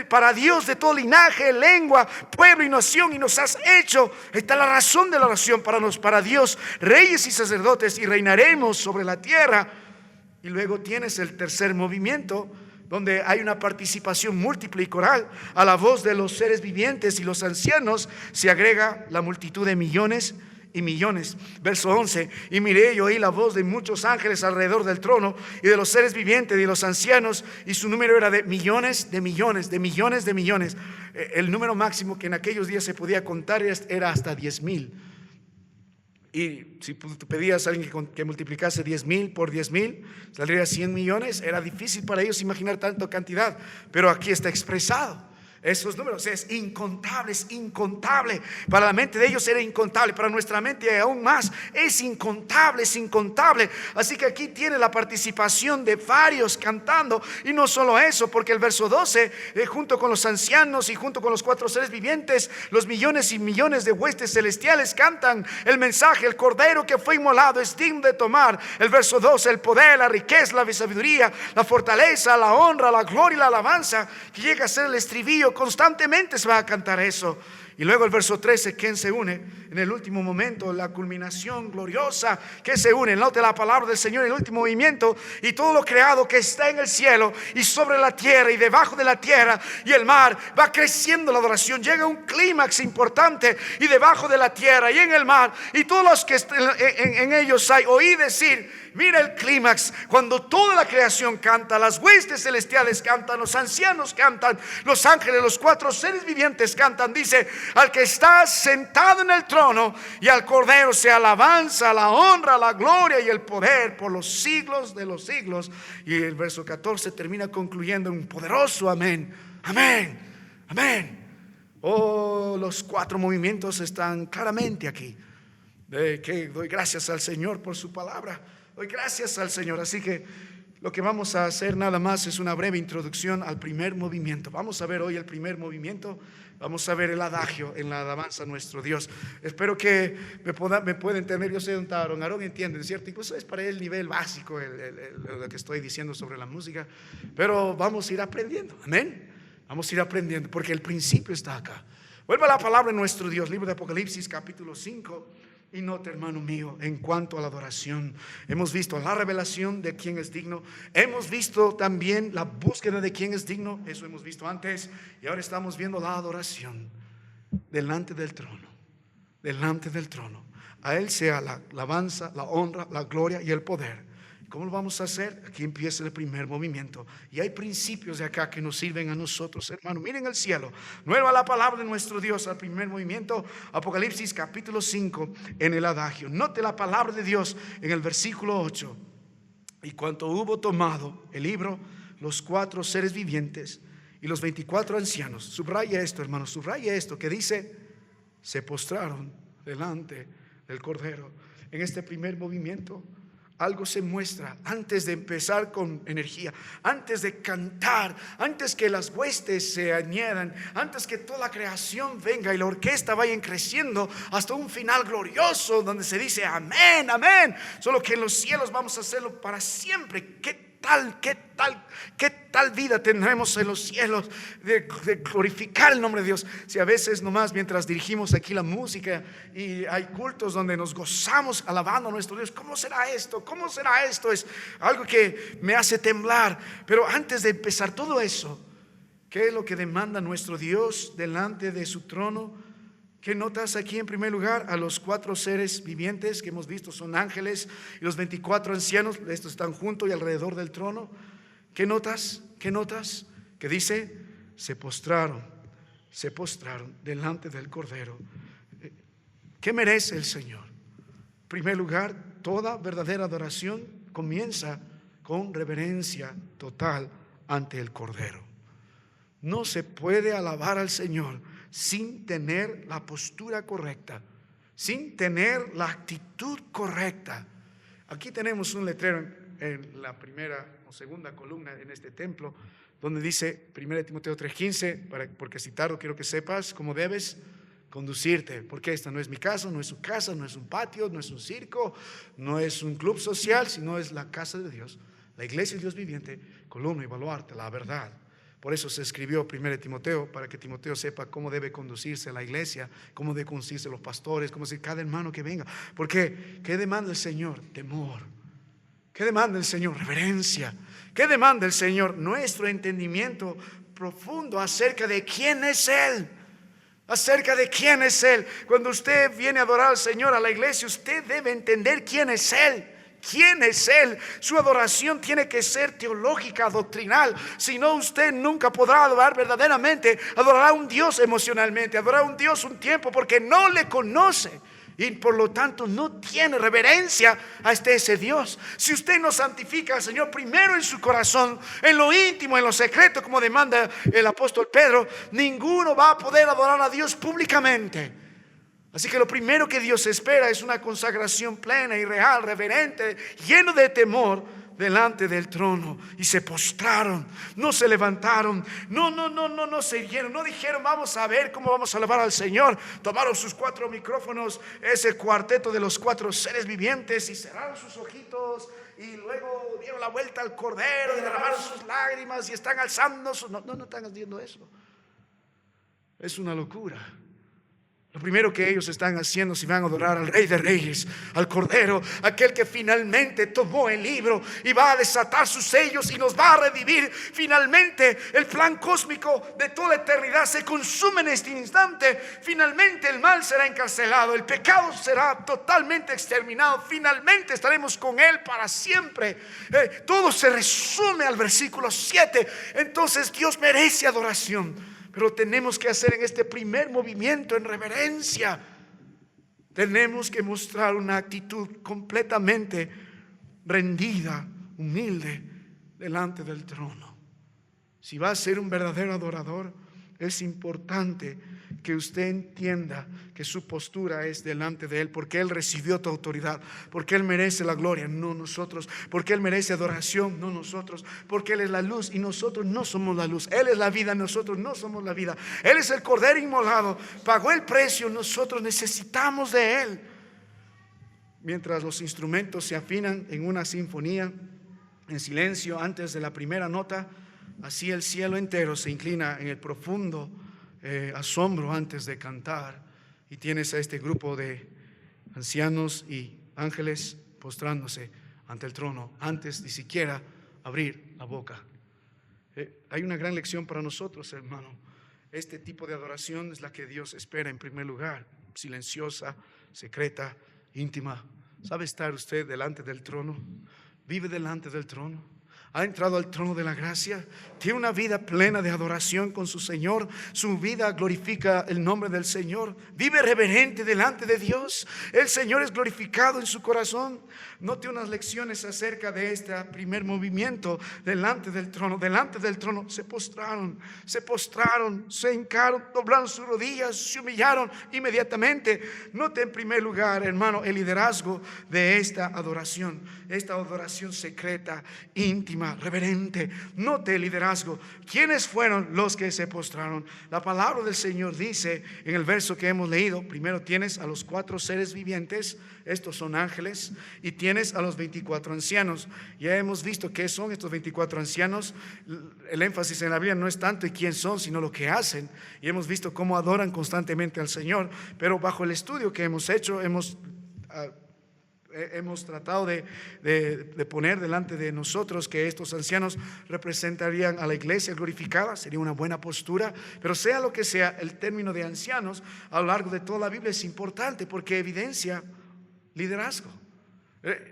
para Dios de todo linaje, lengua, pueblo y nación, y nos has hecho. Está la razón de la oración para Dios, reyes y sacerdotes, y reinaremos sobre la tierra. Y luego tienes el tercer movimiento, donde hay una participación múltiple y coral. A la voz de los seres vivientes y los ancianos se agrega la multitud de millones y millones. Verso 11: y miré y oí la voz de muchos ángeles alrededor del trono, y de los seres vivientes y de los ancianos, y su número era de millones de millones de millones de millones. El número máximo que en aquellos días se podía contar era hasta 10,000. Y si tú pedías a alguien que multiplicase 10,000 por 10,000, saldría 100 millones. Era difícil para ellos imaginar tanta cantidad, pero aquí está expresado. Esos números es incontable, es incontable. Para la mente de ellos era incontable, para nuestra mente aún más. Es incontable, es incontable. Así que aquí tiene la participación de varios cantando. Y no solo eso, porque el verso 12, junto con los ancianos y junto con los 4 seres vivientes, los millones y millones de huestes celestiales cantan el mensaje: el cordero que fue inmolado es digno de tomar. El verso 12, el poder, la riqueza, la sabiduría, la fortaleza, la honra, la gloria y la alabanza, que llega a ser el estribillo. Constantemente se va a cantar eso. Y luego el verso 13, ¿quién se une? En el último momento, la culminación gloriosa, que se une. Note la palabra del Señor en el último movimiento: y todo lo creado que está en el cielo y sobre la tierra y debajo de la tierra y el mar. Va creciendo la adoración, llega a un clímax importante. Y debajo de la tierra y en el mar y todos los que en ellos hay, oí decir. Mira el clímax, cuando toda la creación canta, las huestes celestiales cantan, los ancianos cantan, los ángeles, los 4 seres vivientes cantan. Dice: al que está sentado en el trono y al cordero sea alabanza, la honra, la gloria y el poder por los siglos de los siglos. Y el verso 14 termina concluyendo en un poderoso amén, amén, amén. Oh, los 4 movimientos están claramente aquí. Que doy gracias al Señor por su palabra. Doy gracias al Señor. Así que lo que vamos a hacer nada más es una breve introducción al primer movimiento. Vamos a ver hoy el primer movimiento. Vamos a ver el adagio en la alabanza a nuestro Dios. Espero que me pueda entender. Yo sé dónde está Aarón. Aarón entiende, ¿cierto? Incluso es para él nivel básico lo que estoy diciendo sobre la música. Pero vamos a ir aprendiendo. Amén. Vamos a ir aprendiendo porque el principio está acá. Vuelva a la palabra de nuestro Dios. Libro de Apocalipsis capítulo 5. Y note, hermano mío, en cuanto a la adoración, hemos visto la revelación de quién es digno. Hemos visto también la búsqueda de quién es digno. Eso hemos visto antes. Y ahora estamos viendo la adoración delante del trono. Delante del trono. A Él sea la alabanza, la honra, la gloria y el poder. ¿Cómo lo vamos a hacer? Aquí empieza el primer movimiento. Y hay principios de acá que nos sirven a nosotros, hermano. Miren el cielo. Nueva la palabra de nuestro Dios al primer movimiento. Apocalipsis capítulo 5 en el adagio. Note la palabra de Dios en el versículo 8. Y cuanto hubo tomado el libro, los 4 seres vivientes y los 24 ancianos. Subraya esto, hermano. Subraya esto que dice: se postraron delante del Cordero. En este primer movimiento algo se muestra antes de empezar con energía, antes de cantar, antes que las huestes se añadan, antes que toda la creación venga y la orquesta vaya creciendo hasta un final glorioso donde se dice amén, amén. Solo que en los cielos vamos a hacerlo para siempre. ¿Qué tal vida tendremos en los cielos de glorificar el nombre de Dios? Si a veces nomás mientras dirigimos aquí la música y hay cultos donde nos gozamos alabando a nuestro Dios, ¿cómo será esto? ¿Cómo será esto? Es algo que me hace temblar. Pero antes de empezar todo eso, ¿qué es lo que demanda nuestro Dios delante de su trono? ¿Qué notas aquí en primer lugar? A los 4 seres vivientes que hemos visto son ángeles y los 24 ancianos. Estos están juntos y alrededor del trono. ¿Qué notas? ¿Qué notas? Que dice: se postraron delante del Cordero. ¿Qué merece el Señor? En primer lugar, toda verdadera adoración comienza con reverencia total ante el Cordero. No se puede alabar al Señor sin tener la postura correcta, sin tener la actitud correcta. Aquí tenemos un letrero en la primera o segunda columna en este templo donde dice 1 Timoteo 3:15, porque citarlo quiero que sepas cómo debes conducirte, porque esta no es mi casa, no es su casa, no es un patio, no es un circo, no es un club social, sino es la casa de Dios, la iglesia del Dios viviente, columna y baluarte, la verdad. Por eso se escribió 1 Timoteo, para que Timoteo sepa cómo debe conducirse la iglesia, cómo debe conducirse los pastores, cómo decir cada hermano que venga. Porque ¿qué demanda el Señor? Temor. ¿Qué demanda el Señor? Reverencia. ¿Qué demanda el Señor? Nuestro entendimiento profundo acerca de quién es Él. Acerca de quién es Él. Cuando usted viene a adorar al Señor a la iglesia, usted debe entender quién es Él. ¿Quién es Él? Su adoración tiene que ser teológica, doctrinal. Si no, usted nunca podrá adorar verdaderamente. Adorará a un Dios emocionalmente, adorará a un Dios un tiempo, porque no le conoce. y por lo tanto no tiene reverencia a ese Dios. Si usted no santifica al Señor primero en su corazón, en lo íntimo, en lo secreto, como demanda el apóstol Pedro, ninguno va a poder adorar a Dios públicamente. Así que lo primero que Dios espera es una consagración plena y real, reverente, lleno de temor delante del trono. Y se postraron, no se levantaron, no se irguieron, no dijeron vamos a ver cómo vamos a alabar al Señor. Tomaron sus 4 micrófonos, ese cuarteto de los 4 seres vivientes, y cerraron sus ojitos y luego dieron la vuelta al Cordero y derramaron sus lágrimas y están alzando no están haciendo eso. Es una locura. Lo primero que ellos están haciendo, si van a adorar al Rey de Reyes, al Cordero, aquel que finalmente tomó el libro y va a desatar sus sellos y nos va a revivir, finalmente el plan cósmico de toda la eternidad se consume en este instante. Finalmente el mal será encarcelado, el pecado será totalmente exterminado, finalmente estaremos con Él para siempre. Todo se resume al versículo 7. Entonces Dios merece adoración. Pero tenemos que hacer en este primer movimiento en reverencia. Tenemos que mostrar una actitud completamente rendida, humilde, delante del trono. Si va a ser un verdadero adorador, es importante que usted entienda que su postura es delante de Él, porque Él recibió tu autoridad, porque Él merece la gloria, no nosotros, porque Él merece adoración, no nosotros, porque Él es la luz y nosotros no somos la luz. Él es la vida, nosotros no somos la vida. Él es el Cordero inmolado, pagó el precio, nosotros necesitamos de Él. Mientras los instrumentos se afinan en una sinfonía, en silencio antes de la primera nota, así el cielo entero se inclina en el profundo asombro antes de cantar, y tienes a este grupo de ancianos y ángeles postrándose ante el trono antes ni siquiera abrir la boca. Hay una gran lección para nosotros, hermano. Este tipo de adoración es la que Dios espera en primer lugar, silenciosa, secreta, íntima. ¿Sabe estar usted delante del trono? ¿Vive delante del trono? ¿Ha entrado al trono de la gracia? ¿Tiene una vida plena de adoración con su Señor? ¿Su vida glorifica el nombre del Señor? ¿Vive reverente delante de Dios? ¿El Señor es glorificado en su corazón? Note unas lecciones acerca de este primer movimiento delante del trono. Delante del trono se postraron, se hincaron, doblaron sus rodillas, se humillaron inmediatamente. Note en primer lugar, hermano, el liderazgo de esta adoración secreta, íntima, reverente. Note el liderazgo. ¿Quiénes fueron los que se postraron? La palabra del Señor dice en el verso que hemos leído, primero tienes a los 4 seres vivientes, estos son ángeles, y tienes a los 24 ancianos. Ya hemos visto qué son estos 24 ancianos. El énfasis en la Biblia no es tanto en quién son, sino lo que hacen, y hemos visto cómo adoran constantemente al Señor. Pero bajo el estudio que hemos hecho, hemos tratado de poner delante de nosotros que estos ancianos representarían a la iglesia glorificada. Sería una buena postura, pero sea lo que sea, el término de ancianos a lo largo de toda la Biblia es importante porque evidencia liderazgo.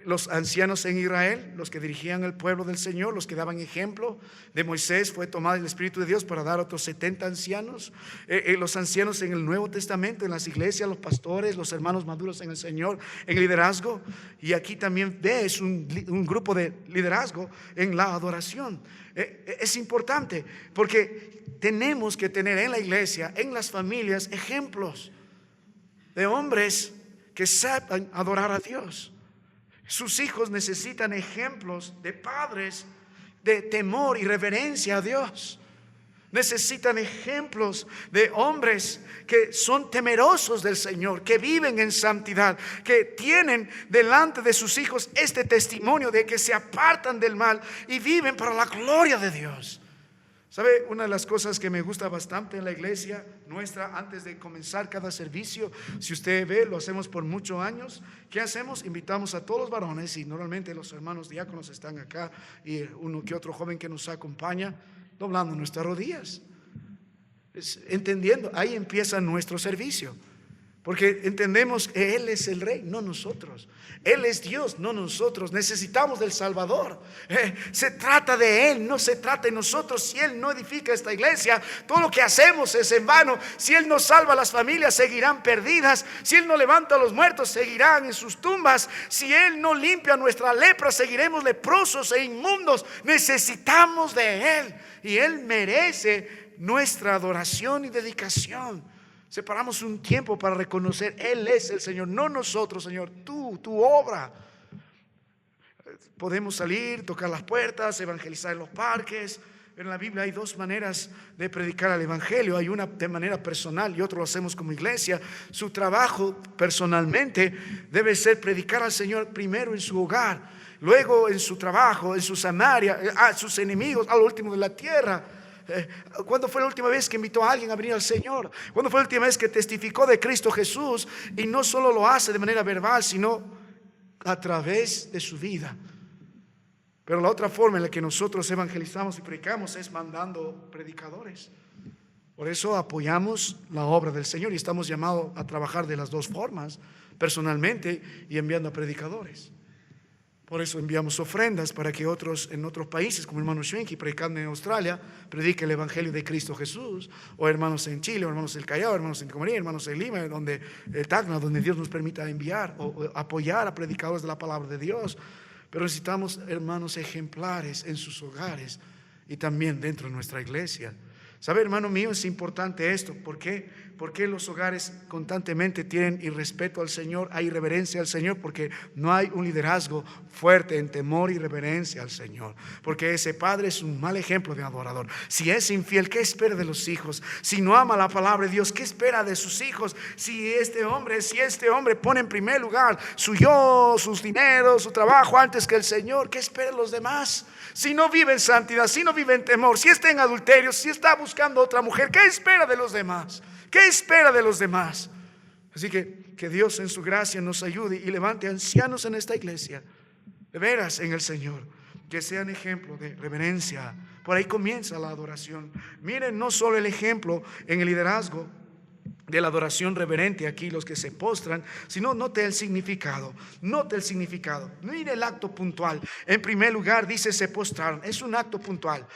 Los ancianos en Israel, los que dirigían el pueblo del Señor, los que daban ejemplo de Moisés, fue tomado el Espíritu de Dios para dar otros 70 ancianos. Los ancianos en el Nuevo Testamento, en las iglesias, los pastores, los hermanos maduros en el Señor, en liderazgo. Y aquí también ves un grupo de liderazgo en la adoración. Es importante porque tenemos que tener en la iglesia, en las familias, ejemplos de hombres que sepan adorar a Dios. Sus hijos necesitan ejemplos de padres de temor y reverencia a Dios. Necesitan ejemplos de hombres que son temerosos del Señor, que viven en santidad, que tienen delante de sus hijos este testimonio de que se apartan del mal y viven para la gloria de Dios. ¿Sabe? Una de las cosas que me gusta bastante en la iglesia nuestra, antes de comenzar cada servicio, si usted ve, lo hacemos por muchos años. ¿Qué hacemos? Invitamos a todos los varones, y normalmente los hermanos diáconos están acá, y uno que otro joven que nos acompaña, doblando nuestras rodillas, entendiendo, ahí empieza nuestro servicio. Porque entendemos que Él es el Rey, no nosotros. Él es Dios, no nosotros. Necesitamos del Salvador. Se trata de Él, no se trata de nosotros. Si Él no edifica esta iglesia, todo lo que hacemos es en vano. Si Él no salva a las familias, seguirán perdidas. Si Él no levanta a los muertos, seguirán en sus tumbas. Si Él no limpia nuestra lepra, seguiremos leprosos e inmundos. Necesitamos de Él, y Él merece nuestra adoración y dedicación. Separamos un tiempo para reconocer: Él es el Señor, no nosotros, Señor, tu obra. Podemos salir, tocar las puertas, evangelizar en los parques. En la Biblia hay dos maneras de predicar el evangelio. Hay una de manera personal y otro lo hacemos como iglesia. Su trabajo personalmente debe ser predicar al Señor primero en su hogar, luego en su trabajo, en su Samaria, a sus enemigos, a lo último de la tierra. ¿Cuándo fue la última vez que invitó a alguien a venir al Señor? ¿Cuándo fue la última vez que testificó de Cristo Jesús? Y no solo lo hace de manera verbal, sino a través de su vida. Pero la otra forma en la que nosotros evangelizamos y predicamos es mandando predicadores. Por eso apoyamos la obra del Señor y estamos llamados a trabajar de las dos formas, personalmente y enviando a predicadores. Por eso enviamos ofrendas para que otros en otros países, como hermano Schwenke predicando en Australia, predique el evangelio de Cristo Jesús, o hermanos en Chile, o hermanos en el Callao, hermanos en Comaría, hermanos en Lima, donde el Tacna, donde Dios nos permita enviar o apoyar a predicadores de la palabra de Dios. Pero necesitamos hermanos ejemplares en sus hogares y también dentro de nuestra iglesia. ¿Sabe, hermano mío? Es importante esto. ¿Por qué? Porque los hogares constantemente tienen irrespeto al Señor, hay irreverencia al Señor, porque no hay un liderazgo fuerte en temor y reverencia al Señor. Porque ese padre es un mal ejemplo de adorador. Si es infiel, ¿qué espera de los hijos? Si no ama la palabra de Dios, ¿qué espera de sus hijos? Si este hombre pone en primer lugar su yo, sus dineros, su trabajo antes que el Señor, ¿qué espera de los demás? Si no vive en santidad, si no vive en temor, si está en adulterio, si está buscando otra mujer, ¿qué espera de los demás? ¿Qué espera de los demás? Así que Dios en su gracia nos ayude y levante ancianos en esta iglesia, de veras en el Señor, que sean ejemplo de reverencia. Por ahí comienza la adoración. Miren, no solo el ejemplo en el liderazgo de la adoración reverente, aquí los que se postran, sino note el significado. Note el significado. Mire el acto puntual. En primer lugar dice se postraron. Es un acto puntual.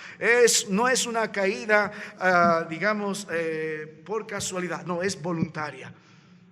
No es una caída, por casualidad. No, es voluntaria.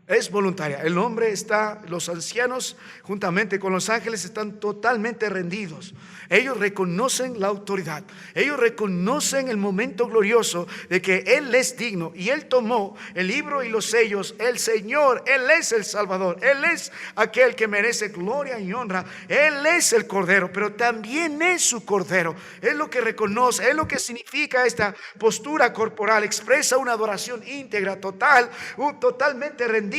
Es voluntaria. El hombre está, los ancianos juntamente con los ángeles están totalmente rendidos. Ellos reconocen la autoridad. Ellos reconocen el momento glorioso de que Él es digno. Y Él tomó el libro y los sellos. El Señor, Él es el Salvador. Él es aquel que merece gloria y honra. Él es el Cordero, pero también es su Cordero. Es lo que reconoce, es lo que significa esta postura corporal. Expresa una adoración íntegra, total, totalmente rendida.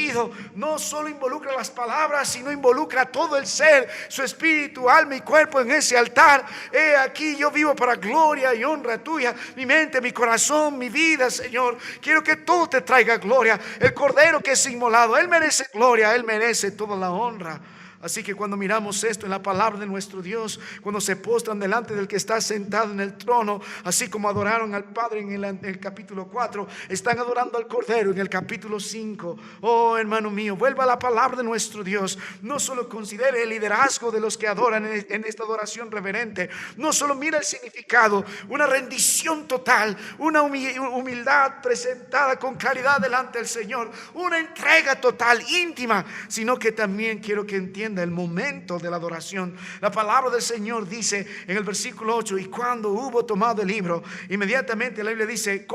No solo involucra las palabras, sino involucra todo el ser, su espíritu, alma y cuerpo en ese altar. Aquí yo vivo para gloria y honra tuya. Mi mente, mi corazón, mi vida, Señor. Quiero que todo te traiga gloria. El Cordero que es inmolado, Él merece gloria, Él merece toda la honra. Así que cuando miramos esto en la palabra de nuestro Dios, cuando se postran delante del que está sentado en el trono, así como adoraron al Padre en el capítulo 4, están adorando al Cordero en el capítulo 5. Oh, hermano mío, vuelva a la palabra de nuestro Dios. No solo considere el liderazgo de los que adoran en esta adoración reverente. No solo mira el significado, una rendición total, una humildad presentada con claridad delante del Señor, una entrega total, íntima, sino que también quiero que entienda el momento de la adoración. La palabra del Señor dice en el versículo 8: y cuando hubo tomado el libro, inmediatamente la Biblia dice,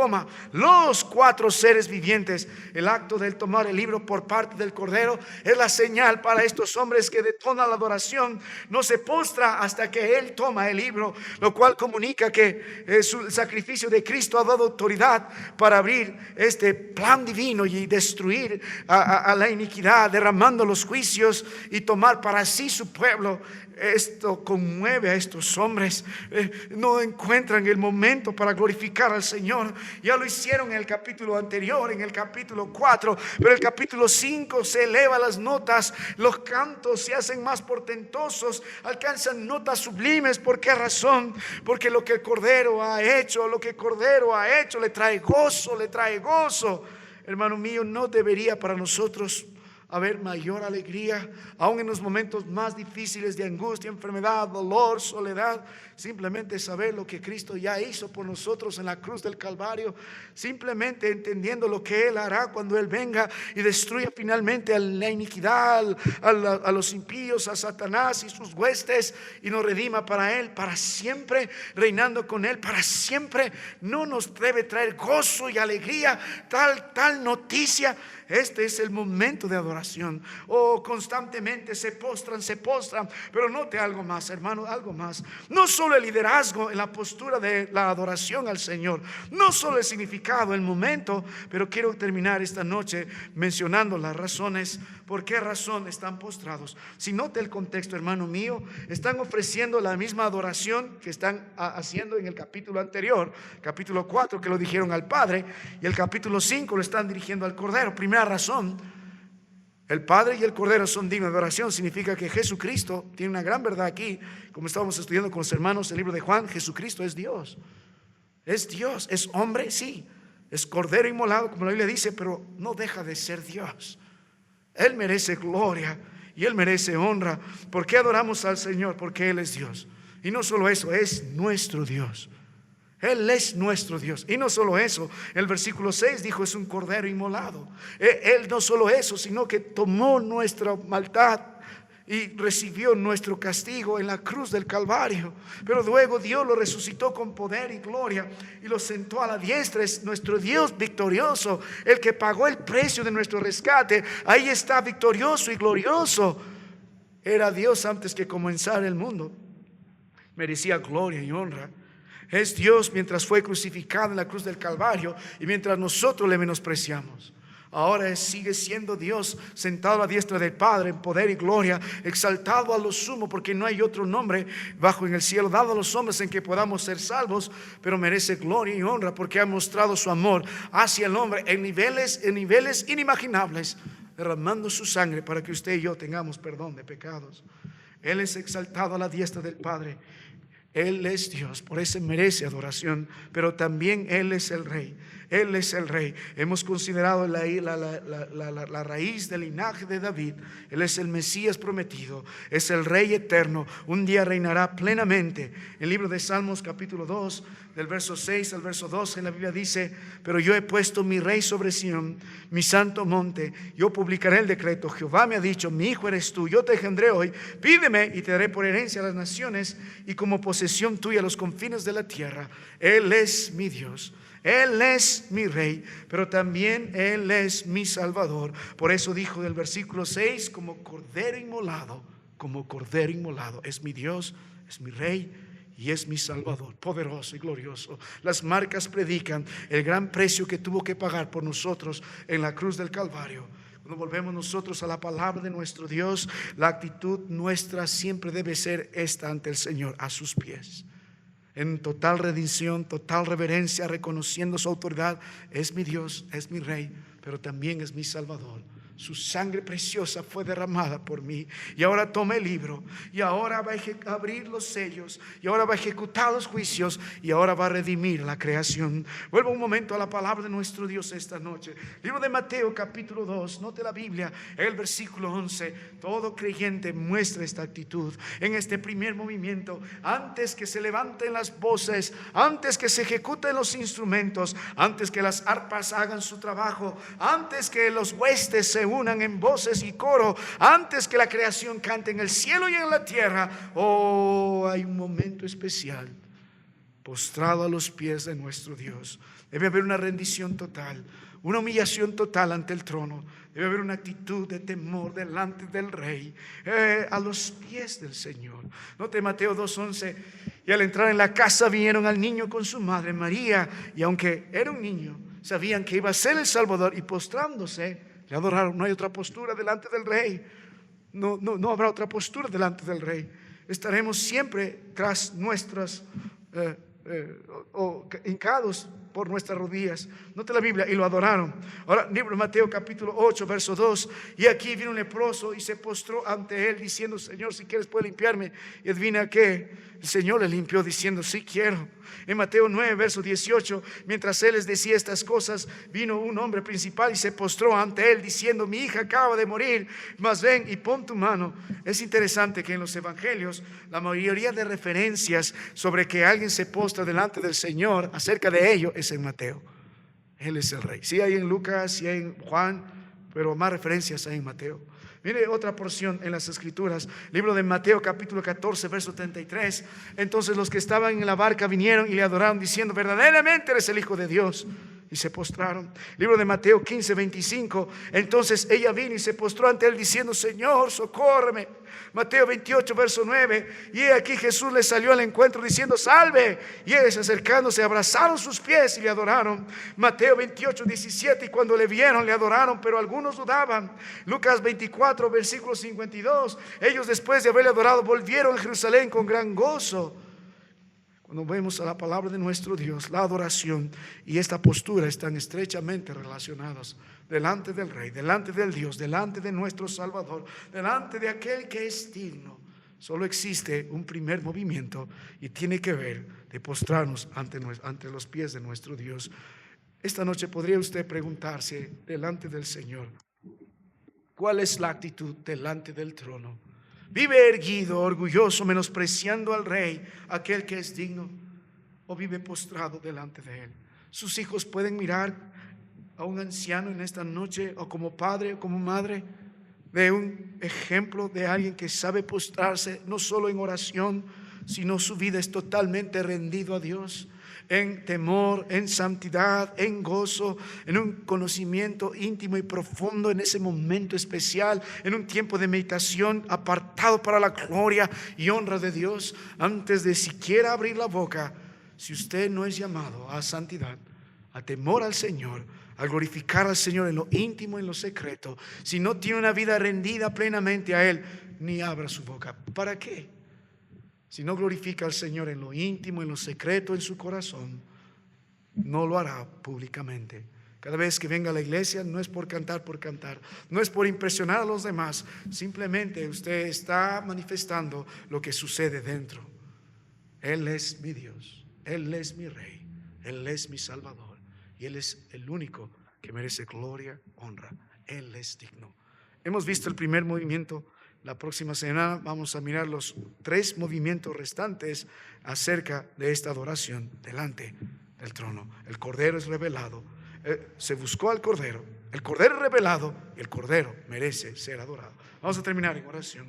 los 4 seres vivientes. El acto del tomar el libro por parte del Cordero es la señal para estos hombres que detonan la adoración. No se postra hasta que Él toma el libro, lo cual comunica que el sacrificio de Cristo ha dado autoridad para abrir este plan divino y destruir a la iniquidad, derramando los juicios y tomar para sí su pueblo. Esto conmueve a estos hombres. No encuentran el momento para glorificar al Señor. Ya lo hicieron en el capítulo anterior, en el capítulo 4, pero el capítulo 5 se eleva las notas, los cantos se hacen más portentosos, alcanzan notas sublimes. ¿Por qué razón? Porque lo que el Cordero ha hecho, le trae gozo, le trae gozo. hermano mío, no debería para nosotros haber mayor alegría, aún en los momentos más difíciles de angustia, enfermedad, dolor, soledad? Simplemente saber lo que Cristo ya hizo por nosotros en la cruz del Calvario, simplemente entendiendo lo que Él hará cuando Él venga y destruya finalmente a la iniquidad, a los impíos, a Satanás y sus huestes, y nos redima para Él, para siempre, reinando con Él para siempre. No nos debe traer gozo y alegría tal noticia. Este es el momento de adoración. Oh, constantemente se postran, pero note algo más, hermano, algo más. No solo el liderazgo en la postura de la adoración al Señor, no solo el significado, el momento, pero quiero terminar esta noche mencionando las razones. ¿Por qué razón están postrados? Si note el contexto, hermano mío, están ofreciendo la misma adoración que están haciendo en el capítulo anterior, capítulo 4, que lo dijeron al Padre, y el capítulo 5 lo están dirigiendo al Cordero. Primera razón: el Padre y el Cordero son dignos de adoración. Significa que Jesucristo tiene una gran verdad aquí, como estábamos estudiando con los hermanos el libro de Juan. Jesucristo es Dios. Es Dios, es hombre, sí, es Cordero inmolado, como la Biblia dice, pero no deja de ser Dios. Él merece gloria y Él merece honra. ¿Por qué adoramos al Señor? Porque Él es Dios. Y no solo eso, es nuestro Dios. Él es nuestro Dios. Y no solo eso, el versículo 6 dijo: es un cordero inmolado. Él no solo eso, sino que tomó nuestra maldad y recibió nuestro castigo en la cruz del Calvario. Pero luego Dios lo resucitó con poder y gloria y lo sentó a la diestra. Es nuestro Dios victorioso, el que pagó el precio de nuestro rescate. Ahí está, victorioso y glorioso. Era Dios antes que comenzara el mundo. Merecía gloria y honra. Es Dios mientras fue crucificado en la cruz del Calvario y mientras nosotros le menospreciamos. Ahora sigue siendo Dios, sentado a la diestra del Padre en poder y gloria, exaltado a lo sumo, porque no hay otro nombre bajo en el cielo dado a los hombres en que podamos ser salvos. Pero merece gloria y honra porque ha mostrado su amor hacia el hombre en niveles inimaginables, derramando su sangre para que usted y yo tengamos perdón de pecados. Él es exaltado a la diestra del Padre. Él es Dios, por eso merece adoración, pero también Él es el Rey. Él es el Rey. Hemos considerado la raíz del linaje de David. Él es el Mesías prometido, es el Rey eterno. Un día reinará plenamente. El libro de Salmos capítulo 2, del verso 6 al verso 12, la Biblia dice: pero yo he puesto mi Rey sobre Sión, mi santo monte. Yo publicaré el decreto. Jehová me ha dicho: mi hijo eres tú, yo te engendré hoy. Pídeme y te daré por herencia a las naciones y como posesión tuya los confines de la tierra. Él es mi Dios. Él es mi Rey, pero también Él es mi Salvador. Por eso dijo del versículo 6: como cordero inmolado, es mi Dios, es mi Rey y es mi Salvador, poderoso y glorioso. Las marcas predican el gran precio que tuvo que pagar por nosotros en la cruz del Calvario. Cuando volvemos nosotros a la palabra de nuestro Dios, la actitud nuestra siempre debe ser esta ante el Señor, a sus pies, en total rendición, total reverencia, reconociendo su autoridad. Es mi Dios, es mi Rey, pero también es mi Salvador. Su sangre preciosa fue derramada por mí. Y ahora toma el libro, y ahora va a abrir los sellos, y ahora va a ejecutar los juicios, y ahora va a redimir la creación. Vuelvo un momento a la palabra de nuestro Dios esta noche. Libro de Mateo capítulo 2, note la Biblia, el versículo 11. Todo creyente muestra esta actitud en este primer movimiento. Antes que se levanten las voces, antes que se ejecuten los instrumentos, antes que las arpas hagan su trabajo, antes que los huestes se unan en voces y coro, antes que la creación cante en el cielo y en la tierra, oh, hay un momento especial, postrado a los pies de nuestro Dios. Debe haber una rendición total, una humillación total ante el trono. Debe haber una actitud de temor delante del Rey, a los pies del Señor. Note Mateo 2:11. Y al entrar en la casa vieron al niño con su madre María, y aunque era un niño, sabían que iba a ser el Salvador, y postrándose le adoraron. No hay otra postura delante del Rey. No habrá otra postura delante del Rey. Estaremos siempre tras nuestras hincados por nuestras rodillas. Note la Biblia, y lo adoraron. Ahora, libro de Mateo capítulo 8, verso 2. Y aquí vino un leproso y se postró ante él diciendo: Señor, si quieres puedes limpiarme. Y adivina qué, el Señor le limpió diciendo: sí quiero. En Mateo 9, verso 18, mientras él les decía estas cosas, vino un hombre principal y se postró ante él diciendo: mi hija acaba de morir, mas ven y pon tu mano. Es interesante que en los evangelios la mayoría de referencias sobre que alguien se postra delante del Señor, acerca de ello, es en Mateo. Él es el rey. Sí hay en Lucas, sí hay en Juan, pero más referencias hay en Mateo. Mire otra porción en las Escrituras, libro de Mateo capítulo 14, verso 33. Entonces los que estaban en la barca vinieron y le adoraron diciendo: verdaderamente eres el Hijo de Dios. Y se postraron. Libro de Mateo 15, 25. Entonces ella vino y se postró ante él diciendo: Señor, socórreme. Mateo 28, verso 9. Y aquí Jesús le salió al encuentro diciendo: salve. Y ellos acercándose abrazaron sus pies y le adoraron. Mateo 28, 17. Y cuando le vieron le adoraron, pero algunos dudaban. Lucas 24, versículo 52. Ellos, después de haberle adorado, volvieron a Jerusalén con gran gozo. Cuando vemos a la palabra de nuestro Dios, la adoración y esta postura están estrechamente relacionados delante del Rey, delante del Dios, delante de nuestro Salvador, delante de aquel que es digno. Solo existe un primer movimiento y tiene que ver de postrarnos ante los pies de nuestro Dios. Esta noche podría usted preguntarse delante del Señor: ¿cuál es la actitud delante del trono? ¿Vive erguido, orgulloso, menospreciando al Rey, aquel que es digno? ¿O vive postrado delante de Él? Sus hijos pueden mirar a un anciano en esta noche, o como padre o como madre, de un ejemplo de alguien que sabe postrarse, no solo en oración, sino su vida es totalmente rendido a Dios, en temor, en santidad, en gozo, en un conocimiento íntimo y profundo en ese momento especial, en un tiempo de meditación apartado para la gloria y honra de Dios. Antes de siquiera abrir la boca, si usted no es llamado a santidad, a temor al Señor, a glorificar al Señor en lo íntimo, en lo secreto, si no tiene una vida rendida plenamente a Él, ni abra su boca. ¿Para qué? Si no glorifica al Señor en lo íntimo, en lo secreto, en su corazón, no lo hará públicamente. Cada vez que venga a la iglesia no es por cantar, no es por impresionar a los demás. Simplemente usted está manifestando lo que sucede dentro. Él es mi Dios, Él es mi Rey, Él es mi Salvador, y Él es el único que merece gloria, honra. Él es digno. Hemos visto el primer movimiento. La próxima semana vamos a mirar los 3 movimientos restantes acerca de esta adoración delante del trono. El Cordero es revelado. Se buscó al Cordero. El Cordero es revelado y el Cordero merece ser adorado. Vamos a terminar en oración.